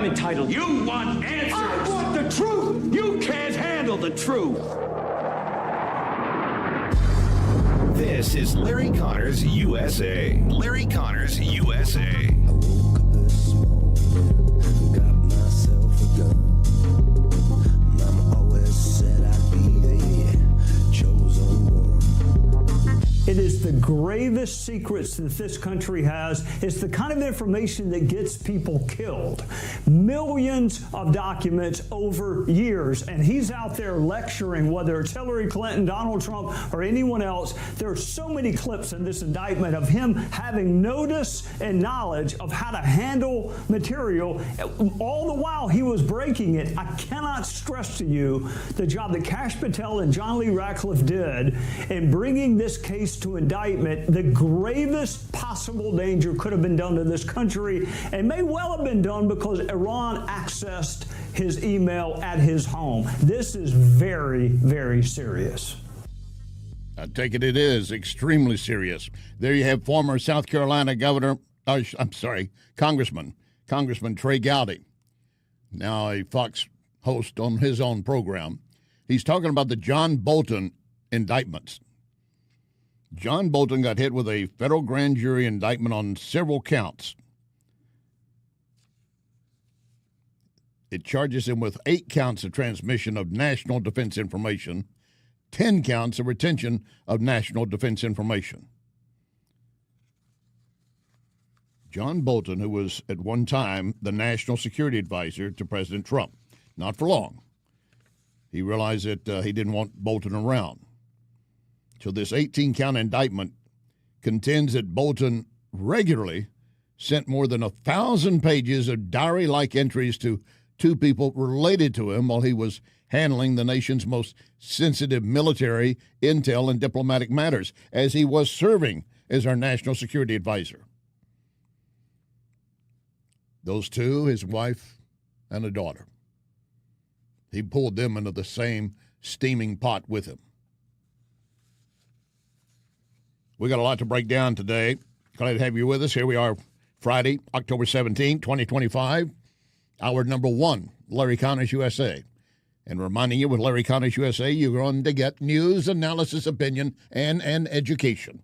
I'm entitled. You want answers. I want the truth. You can't handle the truth. This is Larry Connors USA. Larry Connors USA. I woke up this morning, got myself a gun. Mama always said I'd be the chosen one. It is the gravest secrets that this country has. It's the kind of information that gets people killed. Millions of documents over years, and he's out there lecturing, whether it's Hillary Clinton, Donald Trump, or anyone else. There are so many clips in this indictment of him having notice and knowledge of how to handle material. All the while he was breaking it. I cannot stress to you the job that Kash Patel and John Lee Ratcliffe did in bringing this case to indictment. The gravest possible danger could have been done to this country, and may well have been done because Iran accessed his email at his home. This is very, very serious. I take it is extremely serious. There you have former South Carolina Congressman Trey Gowdy, now a Fox host on his own program. He's talking about the John Bolton indictments. John Bolton got hit with a federal grand jury indictment on several counts. It charges him with 8 counts of transmission of national defense information, 10 counts of retention of national defense information. John Bolton, who was at one time the national security advisor to President Trump, not for long. He realized that he didn't want Bolton around. So this 18-count indictment contends that Bolton regularly sent more than 1,000 pages of diary-like entries to 2 people related to him while he was handling the nation's most sensitive military, intel, and diplomatic matters, as he was serving as our national security advisor. Those 2, his wife and a daughter. He pulled them into the same steaming pot with him. We got a lot to break down today. Glad to have you with us. Here we are, Friday, October 17, 2025. Hour number 1, Larry Connors USA. And reminding you, with Larry Connors USA, you're going to get news, analysis, opinion, and education.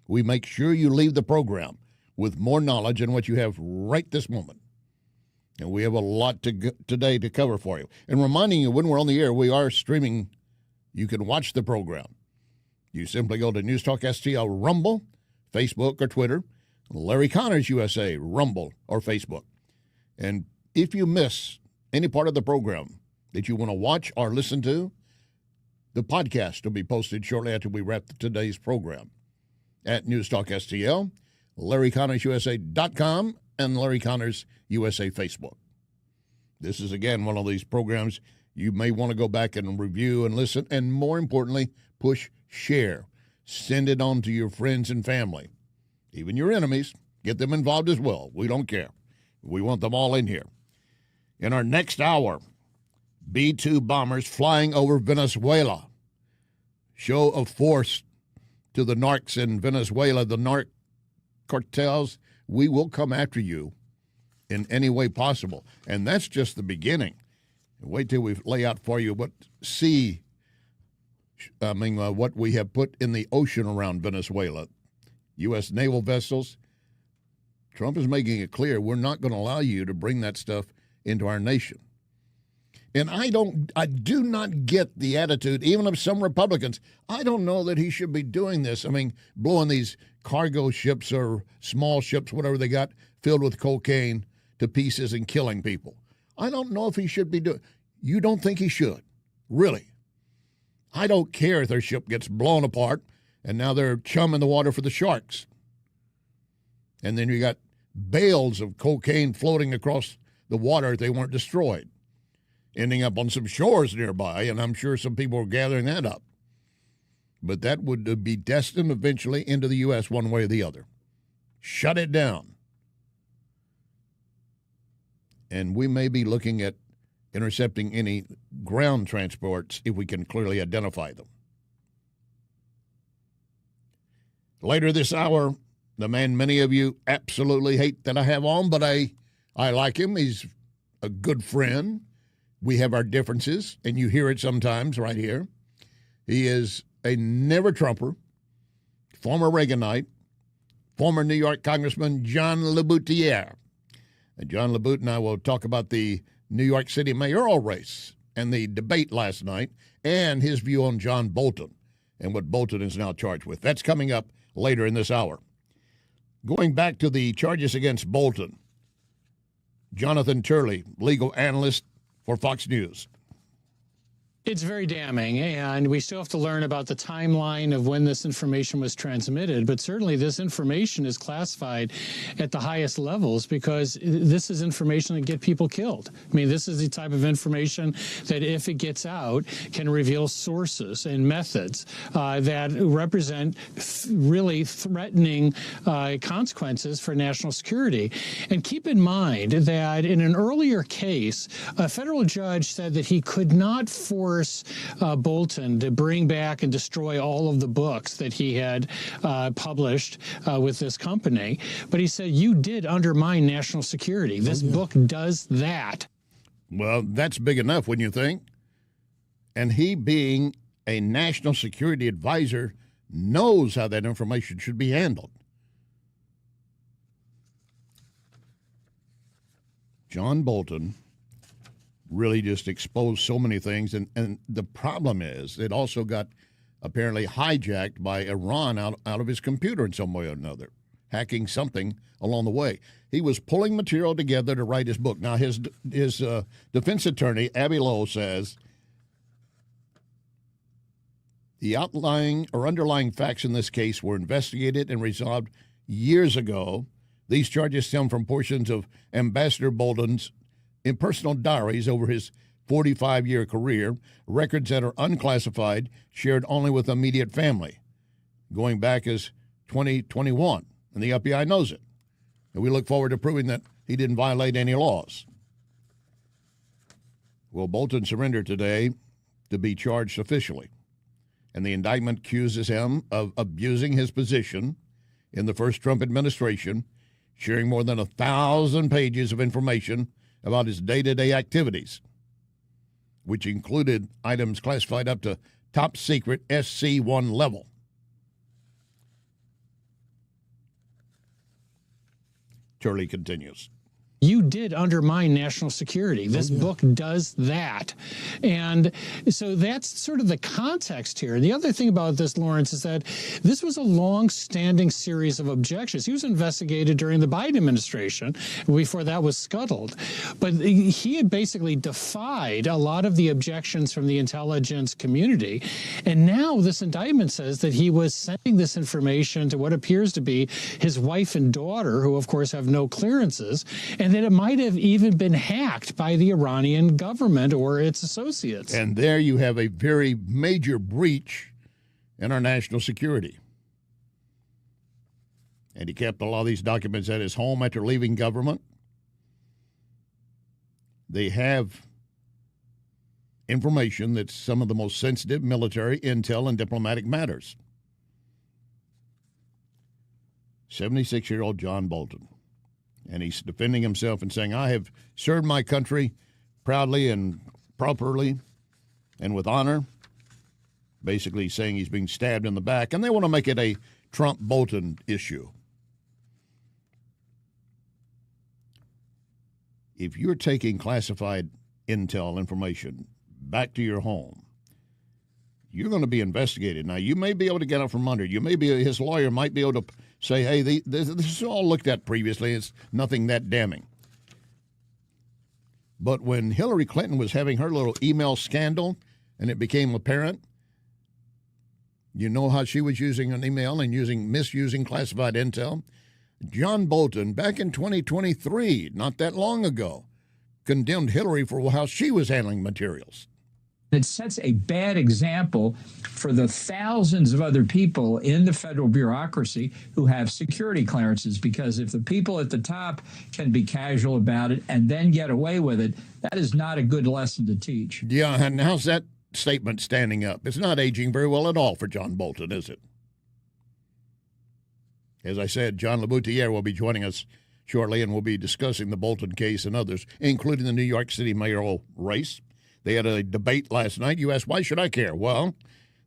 We make sure you leave the program with more knowledge than what you have right this moment. And we have a lot today to cover for you. And reminding you, when we're on the air, we are streaming. You can watch the program. You simply go to NewsTalkSTL Rumble, Facebook, or Twitter, Larry Connors USA, Rumble, or Facebook. And if you miss any part of the program that you want to watch or listen to, the podcast will be posted shortly after we wrap today's program at NewsTalkSTL, LarryConnorsUSA.com, and Larry Connors USA Facebook. This is, again, one of these programs you may want to go back and review and listen, and more importantly, push share. Send it on to your friends and family. Even your enemies, get them involved as well. We don't care. We want them all in here. In our next hour, B-2 bombers flying over Venezuela. Show of force to the narcs in Venezuela, the narc cartels. We will come after you in any way possible. And that's just the beginning. Wait till we lay out for you what we have put in the ocean around Venezuela. U.S. naval vessels. Trump is making it clear we're not going to allow you to bring that stuff into our nation. And I do not get the attitude, even of some Republicans. I don't know that he should be doing this. I mean, blowing these cargo ships or small ships, whatever they got, filled with cocaine to pieces and killing people. I don't know if he should be doing. You don't think he should? Really? I don't care if their ship gets blown apart and now they're chumming the water for the sharks. And then you got bales of cocaine floating across the water if they weren't destroyed, ending up on some shores nearby, and I'm sure some people are gathering that up. But that would be destined eventually into the U.S. one way or the other. Shut it down. And we may be looking at intercepting any ground transports if we can clearly identify them. Later this hour, the man many of you absolutely hate that I have on, but I like him. He's a good friend. We have our differences, and you hear it sometimes right here. He is a never-Trumper, former Reaganite, former New York Congressman John LeBoutier. And John LeBout and I will talk about the New York City mayoral race and the debate last night and his view on John Bolton and what Bolton is now charged with. That's coming up later in this hour. Going back to the charges against Bolton, Jonathan Turley, legal analyst for Fox News. It's very damning, and we still have to learn about the timeline of when this information was transmitted, but certainly this information is classified at the highest levels because this is information that get people killed. I mean, this is the type of information that, if it gets out, can reveal sources and methods that represent really threatening consequences for national security. And keep in mind that in an earlier case, a federal judge said that he could not force Bolton to bring back and destroy all of the books that he had published with this company. But he said, you did undermine national security. This book does that. Well, that's big enough, wouldn't you think? And he, being a national security advisor, knows how that information should be handled. John Bolton really just exposed so many things. And the problem is it also got apparently hijacked by Iran out of his computer in some way or another, hacking something along the way. He was pulling material together to write his book. Now, his defense attorney, Abby Lowe, says the outlying or underlying facts in this case were investigated and resolved years ago. These charges stem from portions of Ambassador Bolton's in personal diaries over his 45-year career, records that are unclassified, shared only with immediate family, going back as 2021. And the FBI knows it. And we look forward to proving that he didn't violate any laws. Well, Bolton surrendered today to be charged officially. And the indictment accuses him of abusing his position in the first Trump administration, sharing more than 1,000 pages of information about his day-to-day activities, which included items classified up to top secret SC1 level. Turley continues. You did undermine national security. This book does that. And so that's sort of the context here. The other thing about this, Lawrence, is that this was a long-standing series of objections. He was investigated during the Biden administration before that was scuttled. But he had basically defied a lot of the objections from the intelligence community. And now this indictment says that he was sending this information to what appears to be his wife and daughter, who, of course, have no clearances, and that it might have even been hacked by the Iranian government or its associates. And there you have a very major breach in our national security. And he kept a lot of these documents at his home after leaving government. They have information that's some of the most sensitive military, intel, and diplomatic matters. 76-year-old John Bolton. And he's defending himself and saying, I have served my country proudly and properly and with honor, basically saying he's being stabbed in the back. And they want to make it a Trump-Bolton issue. If you're taking classified intel information back to your home, you're going to be investigated. Now, you may be able to get out from under. You may be, his lawyer might be able to say, hey, this is all looked at previously. It's nothing that damning. But when Hillary Clinton was having her little email scandal and it became apparent, you know how she was using an email and misusing classified intel? John Bolton, back in 2023, not that long ago, condemned Hillary for how she was handling materials. It sets a bad example for the thousands of other people in the federal bureaucracy who have security clearances, because if the people at the top can be casual about it and then get away with it, that is not a good lesson to teach. Yeah, and how's that statement standing up? It's not aging very well at all for John Bolton, is it? As I said, John LeBoutier will be joining us shortly, and we'll be discussing the Bolton case and others, including the New York City mayoral race. They had a debate last night. You asked, why should I care? Well,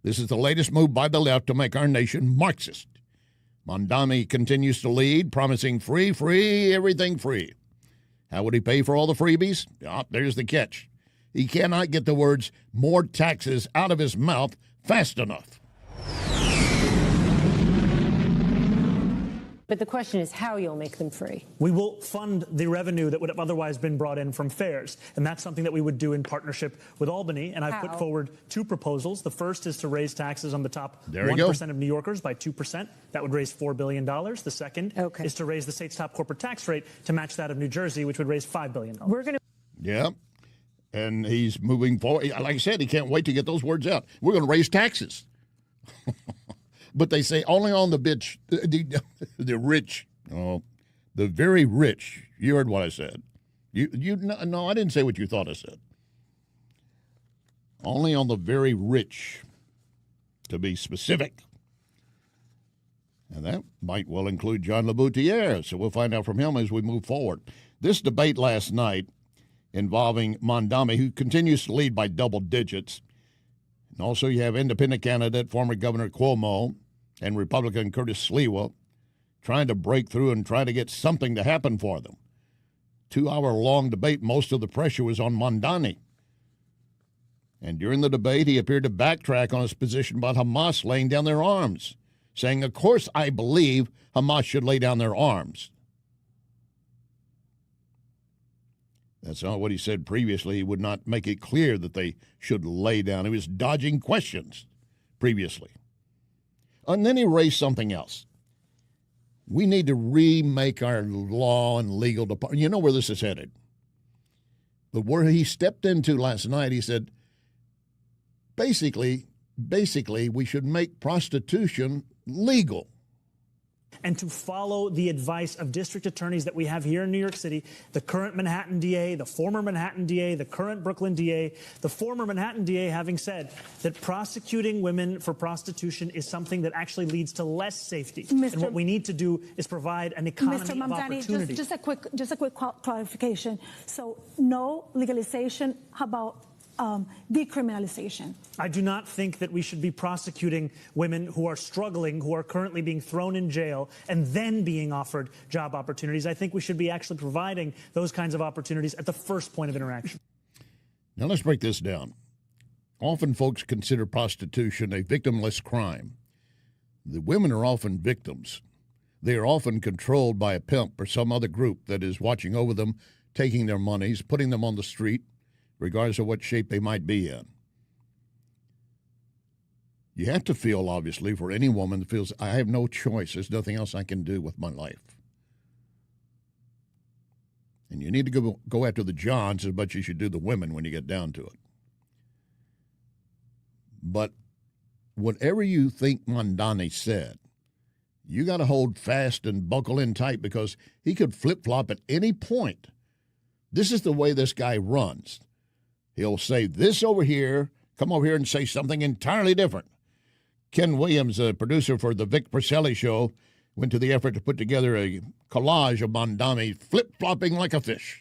this is the latest move by the left to make our nation Marxist. Mondani continues to lead, promising free, everything free. How would he pay for all the freebies? Oh, there's the catch. He cannot get the words more taxes out of his mouth fast enough. But the question is how you'll make them free. We will fund the revenue that would have otherwise been brought in from fares. And that's something that we would do in partnership with Albany. And I've put forward two proposals. The first is to raise taxes on the top 1% of New Yorkers by 2%. That would raise $4 billion. The second is to raise the state's top corporate tax rate to match that of New Jersey, which would raise $5 billion. Yeah. And he's moving forward. Like I said, he can't wait to get those words out. We're going to raise taxes. But they say only on the rich. Oh, the very rich. You heard what I said. No, I didn't say what you thought I said. Only on the very rich, to be specific. And that might well include John LeBoutier. So we'll find out from him as we move forward. This debate last night involving Mondami, who continues to lead by double digits. And also you have independent candidate, former Governor Cuomo, and Republican Curtis Sliwa trying to break through and try to get something to happen for them. 2-hour-long debate, most of the pressure was on Mondani. And during the debate, he appeared to backtrack on his position about Hamas laying down their arms, saying, of course I believe Hamas should lay down their arms. That's not what he said previously. He would not make it clear that they should lay down. He was dodging questions previously. And then he raised something else. We need to remake our law and legal department. You know where this is headed. But where he stepped into last night, he said, basically, we should make prostitution legal. And to follow the advice of district attorneys that we have here in New York City, the current Manhattan DA, the former Manhattan DA, the current Brooklyn DA, the former Manhattan DA having said that prosecuting women for prostitution is something that actually leads to less safety. And what we need to do is provide an economy of opportunity. Just a quick clarification. So no legalization, how about decriminalization? I do not think that we should be prosecuting women who are struggling, who are currently being thrown in jail, and then being offered job opportunities. I think we should be actually providing those kinds of opportunities at the first point of interaction. Now let's break this down. Often folks consider prostitution a victimless crime. The women are often victims. They are often controlled by a pimp or some other group that is watching over them, taking their monies, putting them on the street, regardless of what shape they might be in. You have to feel, obviously, for any woman that feels, I have no choice. There's nothing else I can do with my life. And you need to go after the Johns as much as you do the women when you get down to it. But whatever you think Mondani said, you got to hold fast and buckle in tight because he could flip-flop at any point. This is the way this guy runs. He'll say this over here, come over here and say something entirely different. Ken Williams, a producer for the Vic Perselli Show, went to the effort to put together a collage of Mondami flip-flopping like a fish.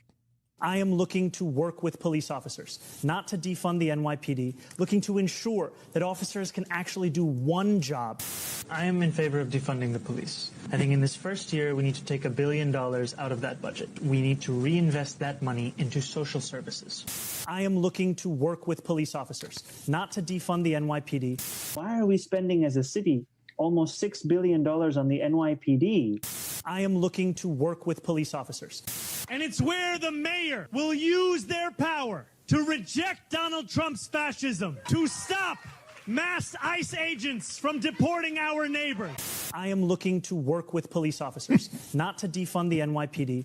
I am looking to work with police officers, not to defund the NYPD, looking to ensure that officers can actually do one job. I am in favor of defunding the police. I think in this first year, we need to take $1 billion out of that budget. We need to reinvest that money into social services. I am looking to work with police officers, not to defund the NYPD. Why are we spending as a city almost $6 billion on the NYPD? I am looking to work with police officers. And it's where the mayor will use their power to reject Donald Trump's fascism, to stop mass ICE agents from deporting our neighbors. I am looking to work with police officers, not to defund the NYPD.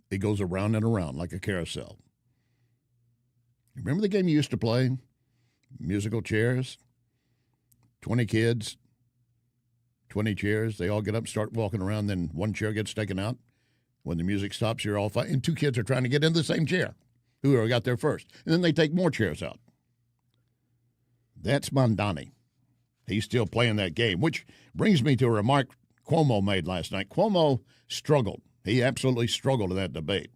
It goes around and around like a carousel. Remember the game you used to play? Musical chairs? 20 kids, 20 chairs. They all get up, start walking around, then one chair gets taken out. When the music stops, you're all fine. And 2 kids are trying to get in the same chair, who got there first. And then they take more chairs out. That's Mondani. He's still playing that game, which brings me to a remark Cuomo made last night. Cuomo struggled. He absolutely struggled in that debate.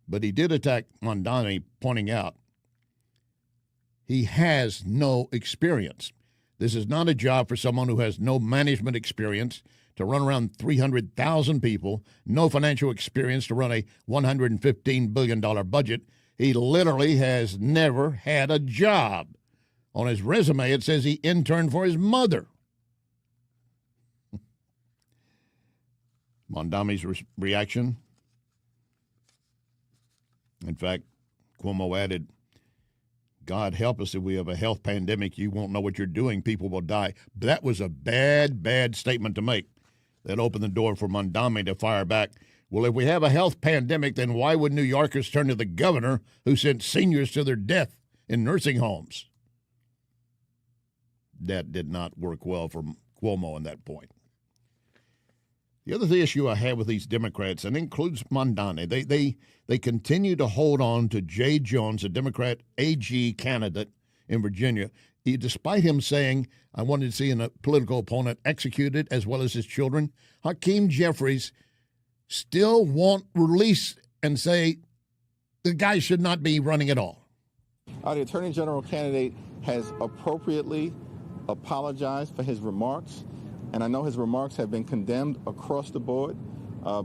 But he did attack Mondani, pointing out he has no experience. This is not a job for someone who has no management experience to run around 300,000 people, no financial experience to run a $115 billion budget. He literally has never had a job. On his resume, it says he interned for his mother. Mondami's reaction. In fact, Cuomo added, God help us if we have a health pandemic. You won't know what you're doing. People will die. But that was a bad, bad statement to make. That opened the door for Mondami to fire back. Well, if we have a health pandemic, then why would New Yorkers turn to the governor who sent seniors to their death in nursing homes? That did not work well for Cuomo on that point. The other issue I have with these Democrats, and includes Mondani, they continue to hold on to Jay Jones, a Democrat AG candidate in Virginia, despite him saying, I wanted to see a political opponent executed as well as his children. Hakeem Jeffries still won't release and say the guy should not be running at all. The Attorney General candidate has appropriately apologized for his remarks, and I know his remarks have been condemned across the board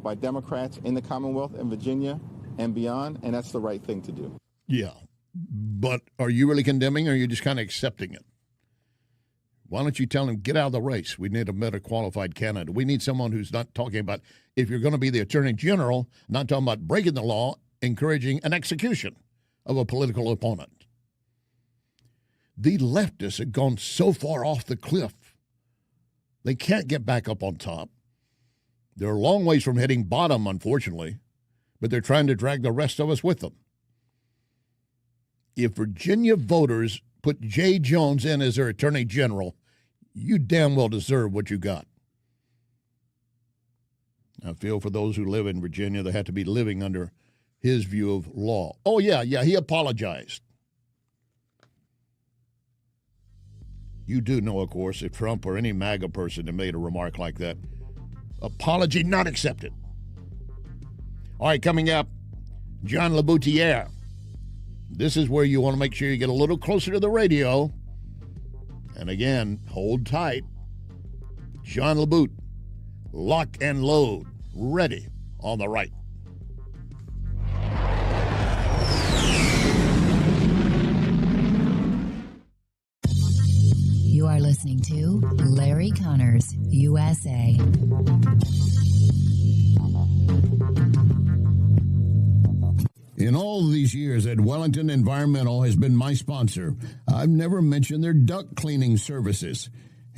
by Democrats in the Commonwealth and Virginia and beyond, and that's the right thing to do. Yeah, but are you really condemning, or are you just kind of accepting it? Why don't you tell him, get out of the race? We need a better qualified candidate. We need someone who's not talking about, if you're going to be the Attorney General, not talking about breaking the law, encouraging an execution of a political opponent. The leftists have gone so far off the cliff, they can't get back up on top. They're a long ways from hitting bottom, unfortunately, but they're trying to drag the rest of us with them. If Virginia voters put Jay Jones in as their Attorney General, you damn well deserve what you got. I feel for those who live in Virginia, they have to be living under his view of law. Oh, yeah, he apologized. You do know, of course, if Trump or any MAGA person had made a remark like that, apology not accepted. All right, coming up, John Laboutiere. This is where you want to make sure you get a little closer to the radio. And again, hold tight. John Laboute, lock and load, ready on the right. You are listening to Larry Connors, USA. In all these years that Wellington Environmental has been my sponsor, I've never mentioned their duct cleaning services.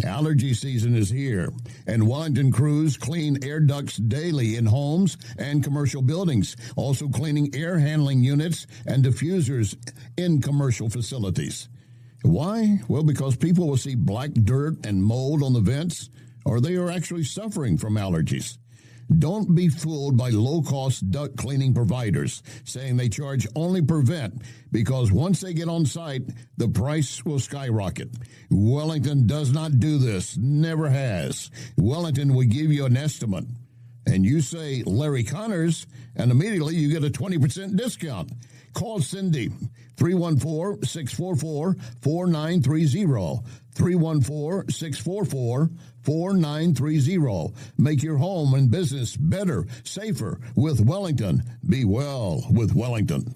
Allergy season is here, and Wellington crews clean air ducts daily in homes and commercial buildings, also cleaning air handling units and diffusers in commercial facilities. Why? Well, because people will see black dirt and mold on the vents, or they are actually suffering from allergies. Don't be fooled by low-cost duct cleaning providers saying they charge only per vent, because once they get on site, the price will skyrocket. Wellington does not do this, never has. Wellington will give you an estimate, and you say Larry Connors, and immediately you get a 20% discount. Call Cindy, 314-644-4930. 314-644-4930. Make your home and business better, safer with Wellington. Be well with Wellington.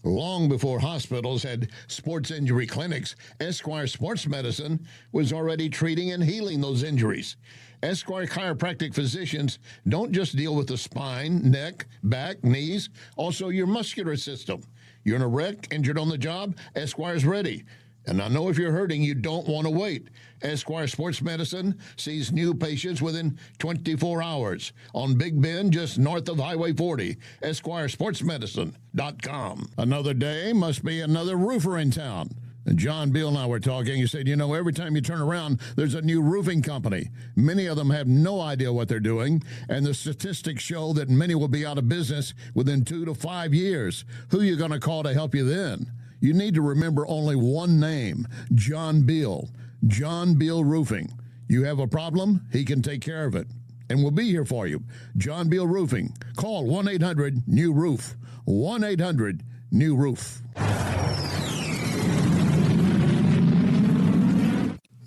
Long before hospitals had sports injury clinics, Esquire Sports Medicine was already treating and healing those injuries. Esquire chiropractic physicians don't just deal with the spine, neck, back, knees, also your muscular system. You're in a wreck, injured on the job, Esquire's ready. And I know if you're hurting, you don't want to wait. Esquire Sports Medicine sees new patients within 24 hours on Big Bend, just north of Highway 40. EsquireSportsMedicine.com. Another day must be another roofer in town. And John Beal and I were talking. He said, every time you turn around, there's a new roofing company. Many of them have no idea what they're doing, and the statistics show that many will be out of business within 2 to 5 years. Who are you going to call to help you then? you need to remember only one name, John Beal. John Beal Roofing. You have a problem, he can take care of it. And we'll be here for you. John Beal Roofing. Call 1-800-NEW-ROOF. 1-800-NEW-ROOF.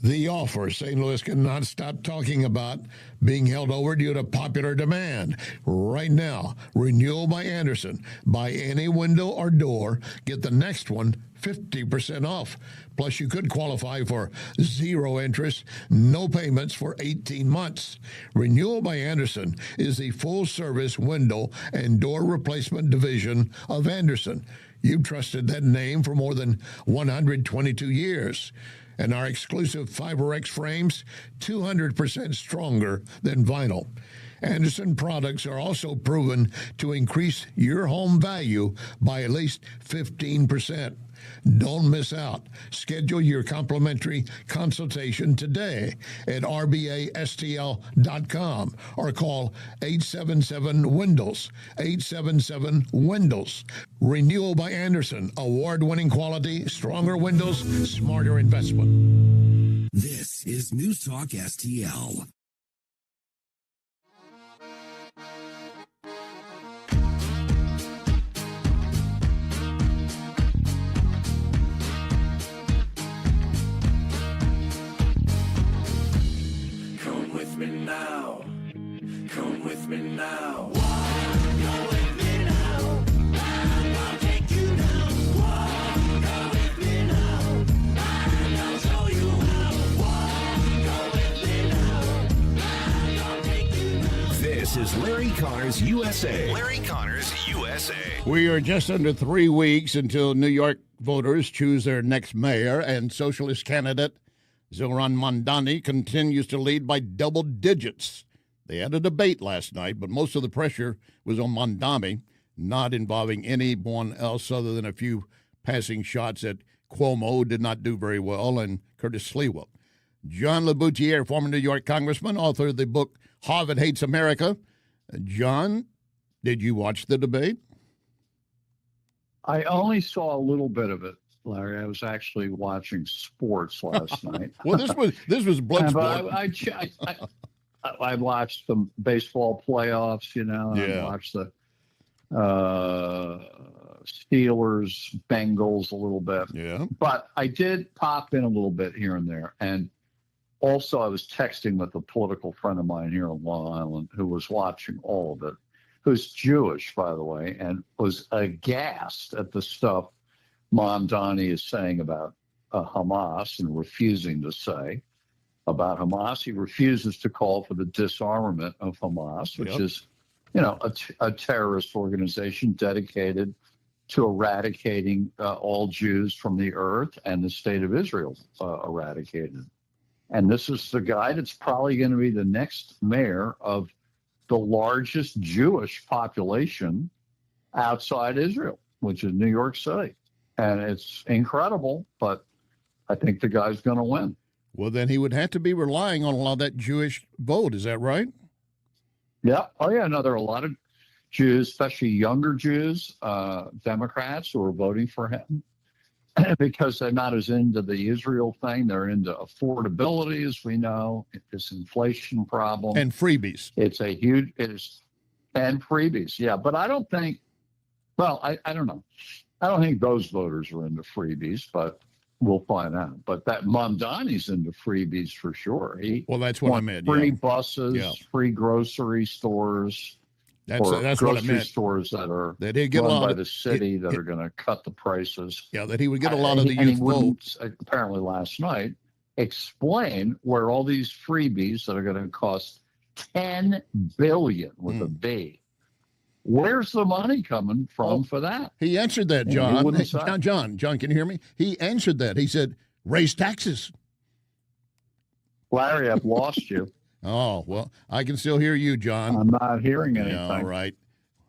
The offer. St. Louis cannot stop talking about being held over due to popular demand. Right now, renewal by Anderson. Buy any window or door, get the next one 50% off. Plus, you could qualify for 0 interest, no payments for 18 months. Renewal by Anderson is the full-service window and door replacement division of Anderson. You've trusted that name for more than 122 years. And our exclusive FiberX frames, 200% stronger than vinyl. Anderson products are also proven to increase your home value by at least 15%. Don't miss out. Schedule your complimentary consultation today at rbastl.com or call 877-WINDOWS, 877-WINDOWS. Renewal by Anderson, award-winning quality, stronger windows, smarter investment. This is News Talk STL. Come with me now. Come with me now. This is Larry Connors USA. Larry Connors USA. We are just under 3 weeks until New York voters choose their next mayor, and socialist candidate Zohran Mamdani continues to lead by double digits. They had a debate last night, but most of the pressure was on Mamdani, not involving anyone else other than a few passing shots at Cuomo, who did not do very well, and Curtis Sliwa. John LeBoutier, former New York congressman, author of the book Harvard Hates America. John, did you watch the debate? I only saw a little bit of it, Larry. I was actually watching sports last night. Well, this was blood sport. I watched the baseball playoffs, and I watched the Steelers, Bengals a little bit. Yeah. But I did pop in a little bit here and there. And also I was texting with a political friend of mine here on Long Island who was watching all of it, who's Jewish, by the way, and was aghast at the stuff Mamdani is saying about Hamas and refusing to say about Hamas. He refuses to call for the disarmament of Hamas, which is, a terrorist organization dedicated to eradicating all Jews from the earth and the state of Israel eradicated. And this is the guy that's probably going to be the next mayor of the largest Jewish population outside Israel, which is New York City. And it's incredible, but I think the guy's going to win. Well, then he would have to be relying on a lot of that Jewish vote. Is that right? Yeah. Oh, yeah. No, there are a lot of Jews, especially younger Jews, Democrats, who are voting for him because they're not as into the Israel thing. They're into affordability, as we know, this inflation problem. And freebies. And freebies. Yeah. But I don't think, I don't know. I don't think those voters are into freebies, but we'll find out. But that Mamdani's into freebies for sure. That's what I meant. Free buses, free grocery stores. That's what I grocery meant. Stores that are that he'd get run by the city that are going to cut the prices. Yeah, that he would get a lot of the youth votes. Apparently last night, explain where all these freebies that are going to cost $10 billion with a B. Where's the money coming from for that? He answered that, John. John, can you hear me? He answered that. He said, raise taxes. Larry, I've lost you. Oh, well, I can still hear you, John. I'm not hearing anything. All right.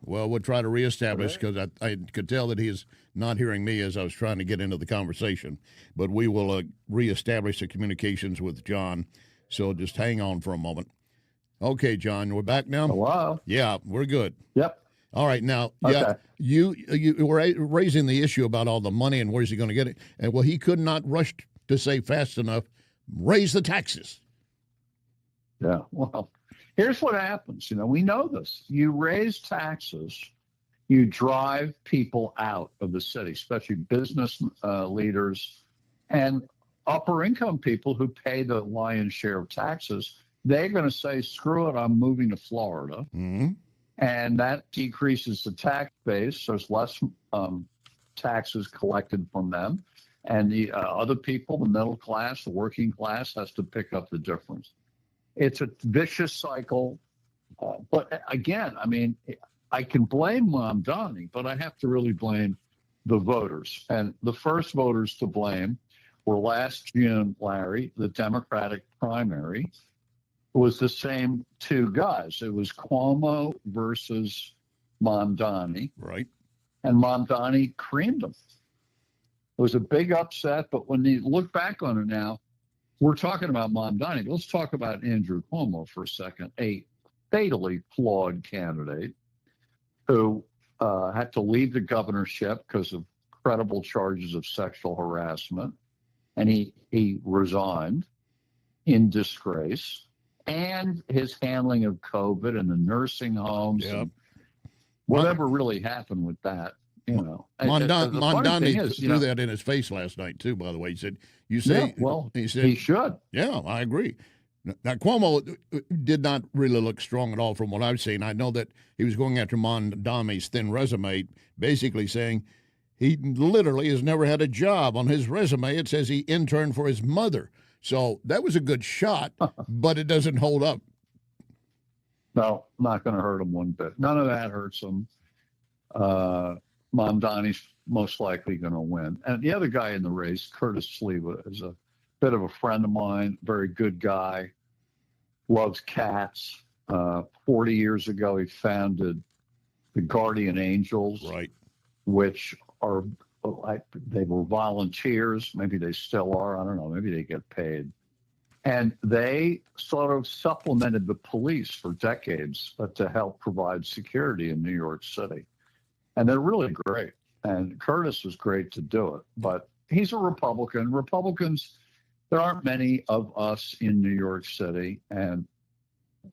Well, we'll try to reestablish because I could tell that he is not hearing me as I was trying to get into the conversation. But we will reestablish the communications with John. So just hang on for a moment. Okay, John, we're back now? Hello? Yeah, we're good. Yep. All right, now, Okay. you were raising the issue about all the money and where's he going to get it, and well, he could not rush to say fast enough, raise the taxes. Yeah, well, here's what happens. We know this. You raise taxes, you drive people out of the city, especially business leaders and upper income people who pay the lion's share of taxes. They're going to say, screw it, I'm moving to Florida. Mm-hmm. And that decreases the tax base. There's less taxes collected from them. And the other people, the middle class, the working class, has to pick up the difference. It's a vicious cycle. But again, I mean, I can blame Mamdani, but I have to really blame the voters. And the first voters to blame were last June, Larry, the Democratic primary was the same two guys. It was Cuomo versus Mamdani. Right. And Mamdani creamed him. It was a big upset, but when you look back on it now, we're talking about Mamdani. Let's talk about Andrew Cuomo for a second, a fatally flawed candidate who had to leave the governorship because of credible charges of sexual harassment. And he resigned in disgrace. And his handling of COVID and the nursing homes, and whatever really happened with that, Mamdani threw that in his face last night too. By the way, he said, "You say, he said he should." Yeah, I agree. Now Cuomo did not really look strong at all from what I've seen. I know that he was going after Mamdani's thin resume, basically saying he literally has never had a job. On his resume, it says he interned for his mother. So that was a good shot, but it doesn't hold up. No, not going to hurt him one bit. None of that hurts him. Mamdani's most likely going to win. And the other guy in the race, Curtis Sliwa, is a bit of a friend of mine, very good guy, loves cats. 40 years ago, he founded the Guardian Angels, right, which are they were volunteers. Maybe they still are. I don't know. Maybe they get paid. And they sort of supplemented the police for decades to help provide security in New York City. And they're really great. And Curtis was great to do it. But he's a Republican. Republicans, there aren't many of us in New York City. And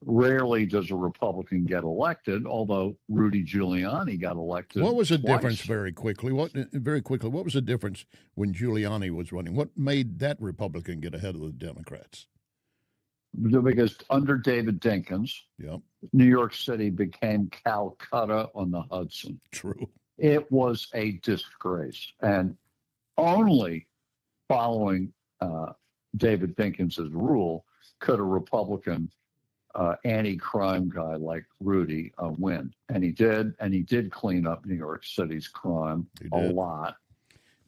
rarely does a Republican get elected, although Rudy Giuliani got elected. What was the twice. difference very quickly? What was the difference when Giuliani was running? What made that Republican get ahead of the Democrats? Because under David Dinkins, New York City became Calcutta on the Hudson. True. It was a disgrace. And only following David Dinkins' rule could a Republican anti-crime guy like Rudy win. And he did clean up New York City's crime a lot.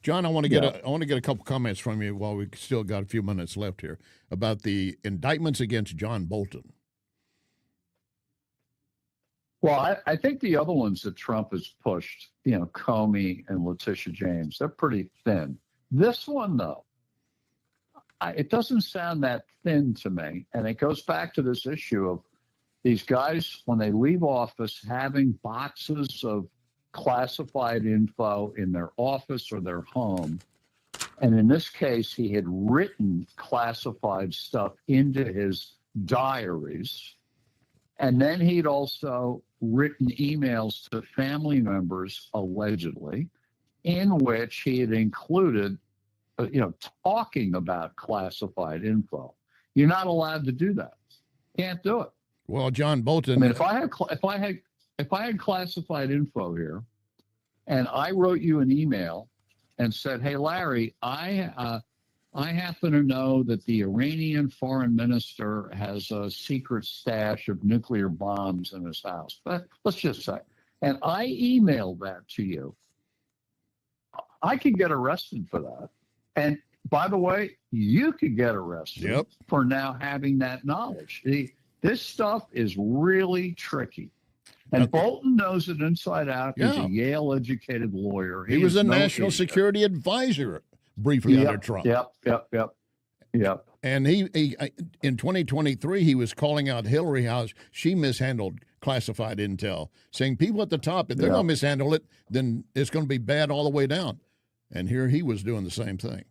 John, I want to get a couple comments from you while we still got a few minutes left here about the indictments against John Bolton. Well, I think the other ones that Trump has pushed, Comey and Letitia James, they're pretty thin. This one, though, it doesn't sound that thin to me. And it goes back to this issue of these guys, when they leave office, having boxes of classified info in their office or their home. And in this case, he had written classified stuff into his diaries. And then he'd also written emails to family members, allegedly, in which he had included talking about classified info. You're not allowed to do that. Can't do it. Well, John Bolton. I mean, if I had classified info here, and I wrote you an email and said, "Hey, Larry, I happen to know that the Iranian foreign minister has a secret stash of nuclear bombs in his house," but let's just say, and I emailed that to you, I could get arrested for that. And by the way, you could get arrested for now having that knowledge. This stuff is really tricky. And Bolton knows it inside out. He's a Yale-educated lawyer. He was a national security advisor briefly under Trump. Yep. And he in 2023, he was calling out Hillary how she mishandled classified intel, saying people at the top, if they're going to mishandle it, then it's going to be bad all the way down. And here he was doing the same thing.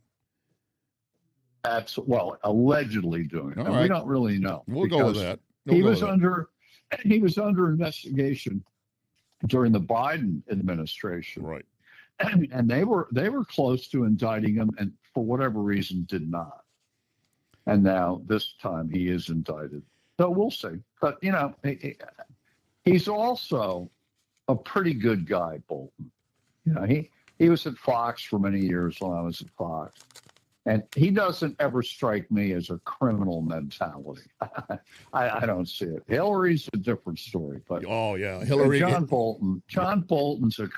Well, allegedly doing it. And we don't really know. We'll go with that. He was under investigation during the Biden administration. Right. And they were close to indicting him, and for whatever reason did not. And now this time he is indicted. So we'll see. But, you know, he's also a pretty good guy, Bolton. You know, he was at Fox for many years when I was at Fox. And he doesn't ever strike me as a criminal mentality. I don't see it. Hillary's a different story. But Hillary. John Bolton's a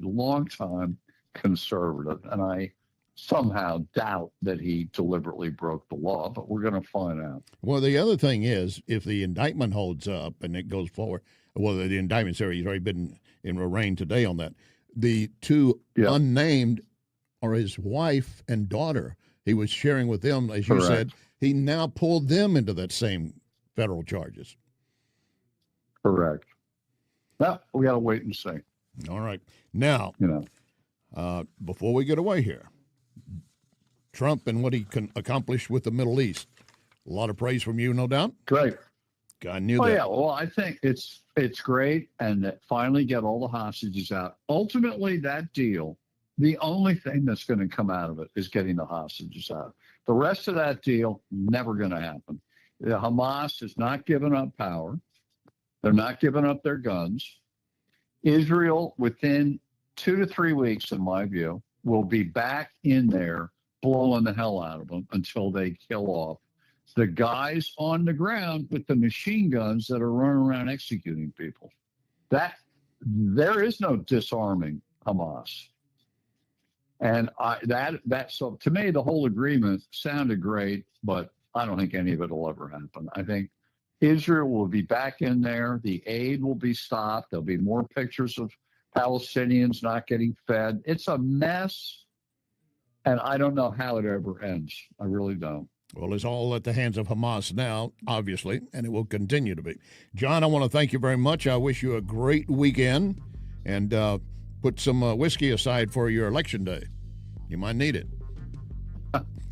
long-time conservative, and I somehow doubt that he deliberately broke the law, but we're going to find out. Well, the other thing is, if the indictment holds up and it goes forward, well, the indictment's already been arraigned today on that. The two unnamed are his wife and daughter. He was sharing with them, as you said. He now pulled them into that same federal charges. Correct. Well, we got to wait and see. All right. Now, before we get away here, Trump and what he can accomplish with the Middle East. A lot of praise from you, no doubt. Great. I knew that. Yeah. Well, I think it's great, and finally get all the hostages out. Ultimately, that deal, the only thing that's going to come out of it is getting the hostages out. The rest of that deal, never going to happen. The Hamas has not given up power. They're not giving up their guns. Israel, within 2 to 3 weeks, in my view, will be back in there blowing the hell out of them until they kill off the guys on the ground with the machine guns that are running around executing people. There is no disarming Hamas. And so to me, the whole agreement sounded great, but I don't think any of it will ever happen. I think Israel will be back in there. The aid will be stopped. There'll be more pictures of Palestinians not getting fed. It's a mess. And I don't know how it ever ends. I really don't. Well, it's all at the hands of Hamas now, obviously, and it will continue to be. John, I want to thank you very much. I wish you a great weekend, and put some whiskey aside for your election day. You might need it.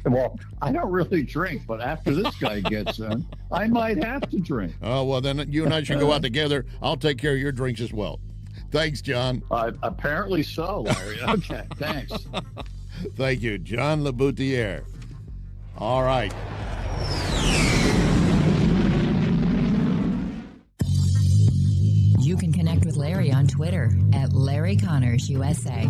Well, I don't really drink, but after this guy gets in, I might have to drink. Oh, well, then you and I should go out together. I'll take care of your drinks as well. Thanks, John. Apparently so, Larry. Okay, thanks. Thank you, John Laboutiere. All right. You can connect with Larry on Twitter at Larry Connors USA.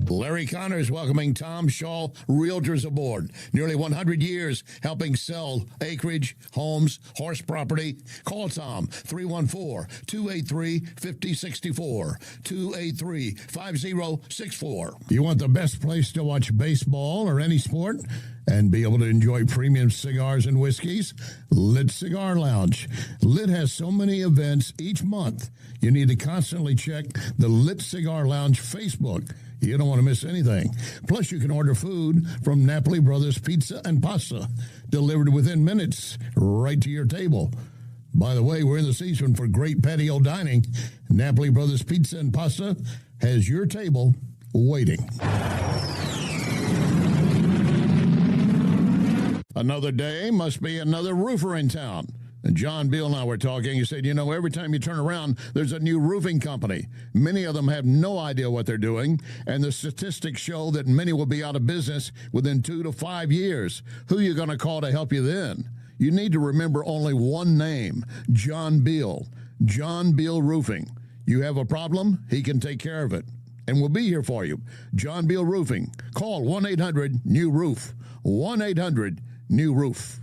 Larry Connors welcoming Tom Shaw Realtors aboard. Nearly 100 years helping sell acreage, homes, horse property. Call Tom, 314-283-5064, 283-5064. You want the best place to watch baseball or any sport and be able to enjoy premium cigars and whiskeys? Lit Cigar Lounge. Lit has so many events each month. You need to constantly check the Lit Cigar Lounge Facebook. You don't want to miss anything. Plus, you can order food from Napoli Brothers Pizza and Pasta, delivered within minutes right to your table. By the way, we're in the season for great patio dining. Napoli Brothers Pizza and Pasta has your table waiting. Another day must be another roofer in town. And John Beal and I were talking. He said, every time you turn around, there's a new roofing company. Many of them have no idea what they're doing, and the statistics show that many will be out of business within 2 to 5 years. Who are you going to call to help you then? You need to remember only one name, John Beal. John Beal Roofing. You have a problem, he can take care of it. And we'll be here for you. John Beal Roofing. Call 1-800-NEW-ROOF. 1-800-NEW-ROOF.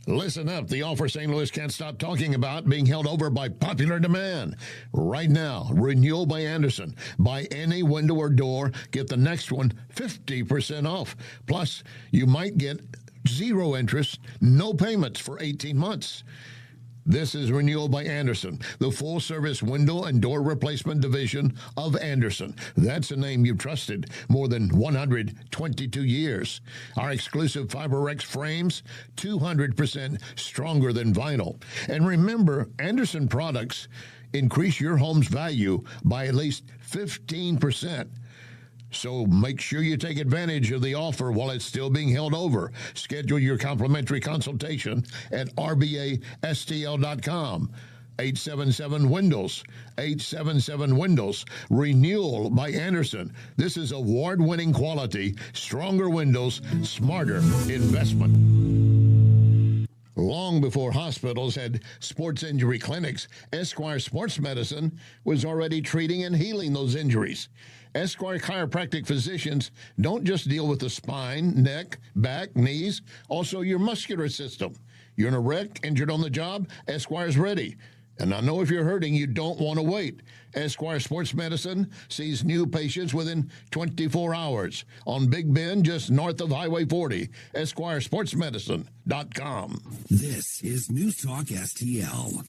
Listen up. The offer St. Louis can't stop talking about being held over by popular demand. Right now, Renewal by Anderson. Buy any window or door, get the next one 50% off. Plus, you might get 0 interest, no payments for 18 months. This is Renewal by Andersen, the full-service window and door replacement division of Andersen. That's a name you've trusted more than 122 years. Our exclusive FiberX frames, 200% stronger than vinyl. And remember, Andersen products increase your home's value by at least 15%. So make sure you take advantage of the offer while it's still being held over. Schedule your complimentary consultation at rbastl.com. 877-WINDOWS. 877-WINDOWS. Renewal by Andersen. This is award-winning quality, stronger windows, smarter investment. Long before hospitals had sports injury clinics, Esquire Sports Medicine was already treating and healing those injuries. Esquire chiropractic physicians don't just deal with the spine, neck, back, knees, also your muscular system. You're in a wreck, injured on the job, Esquire's ready. And I know if you're hurting, you don't want to wait. Esquire Sports Medicine sees new patients within 24 hours on Big Bend, just north of Highway 40. EsquireSportsMedicine.com. This is News Talk STL.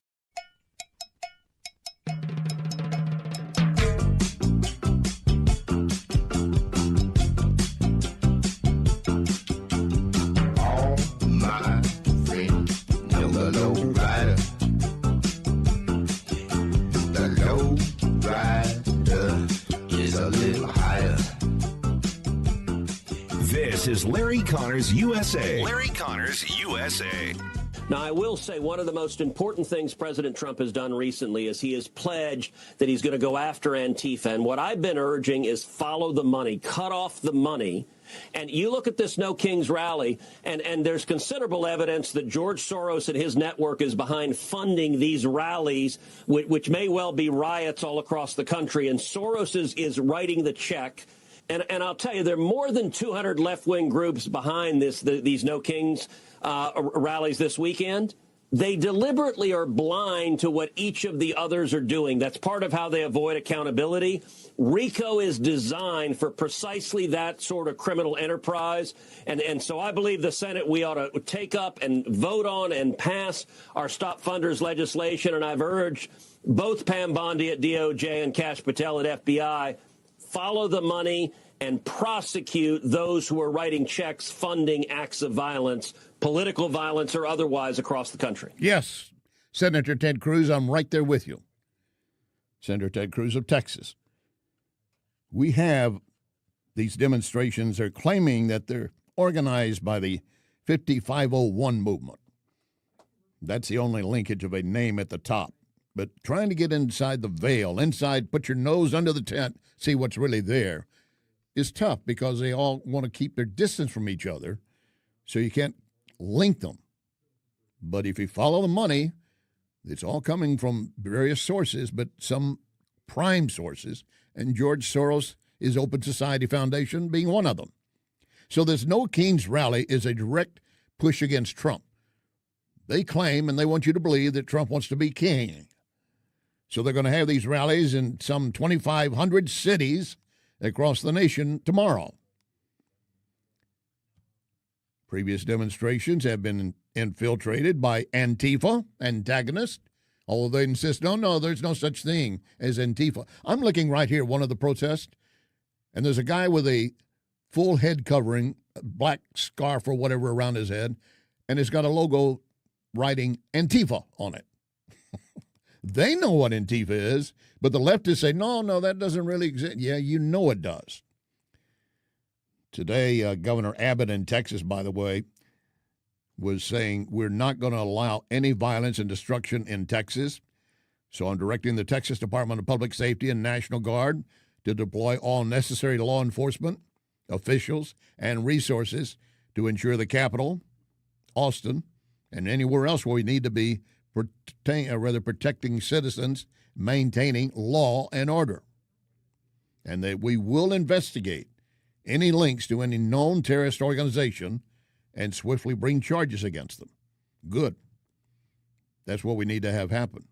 All my friends know the low rider. The low rider is a little higher. This is Larry Connors USA. Larry Connors USA. Now, I will say one of the most important things President Trump has done recently is he has pledged that he's going to go after Antifa. And what I've been urging is follow the money, cut off the money. And you look at this No Kings rally, and there's considerable evidence that George Soros and his network is behind funding these rallies, which may well be riots all across the country. And Soros is writing the check. And I'll tell you, there are more than 200 left-wing groups behind these No Kings rallies this weekend. They deliberately are blind to what each of the others are doing. That's part of how they avoid accountability. RICO is designed for precisely that sort of criminal enterprise. And so I believe the Senate, we ought to take up and vote on and pass our Stop Funders legislation. And I've urged both Pam Bondi at DOJ and Kash Patel at FBI, follow the money and prosecute those who are writing checks funding acts of violence, political violence or otherwise, across the country. Yes, Senator Ted Cruz, I'm right there with you. Senator Ted Cruz of Texas. We have these demonstrations. They're claiming that they're organized by the 5501 movement. That's the only linkage of a name at the top. But trying to get inside the veil, put your nose under the tent, see what's really there, is tough because they all want to keep their distance from each other, so you can't link them. But if you follow the money, it's all coming from various sources, but some prime sources, and George Soros is Open Society Foundation being one of them. So this No Kings rally is a direct push against Trump. They claim, and they want you to believe, that Trump wants to be king. So they're going to have these rallies in some 2,500 cities across the nation tomorrow. Previous demonstrations have been infiltrated by Antifa antagonists, although they insist, no, there's no such thing as Antifa. I'm looking right here, one of the protests, and there's a guy with a full head covering, a black scarf or whatever around his head, and it's got a logo writing Antifa on it. They know what Antifa is, but the leftists say, no, that doesn't really exist. Yeah, you know it does. Today, Governor Abbott in Texas, by the way, was saying we're not going to allow any violence and destruction in Texas. So I'm directing the Texas Department of Public Safety and National Guard to deploy all necessary law enforcement officials and resources to ensure the Capitol, Austin, and anywhere else where we need to be protecting citizens, maintaining law and order. And that we will investigate any links to any known terrorist organization and swiftly bring charges against them. Good. That's what we need to have happen.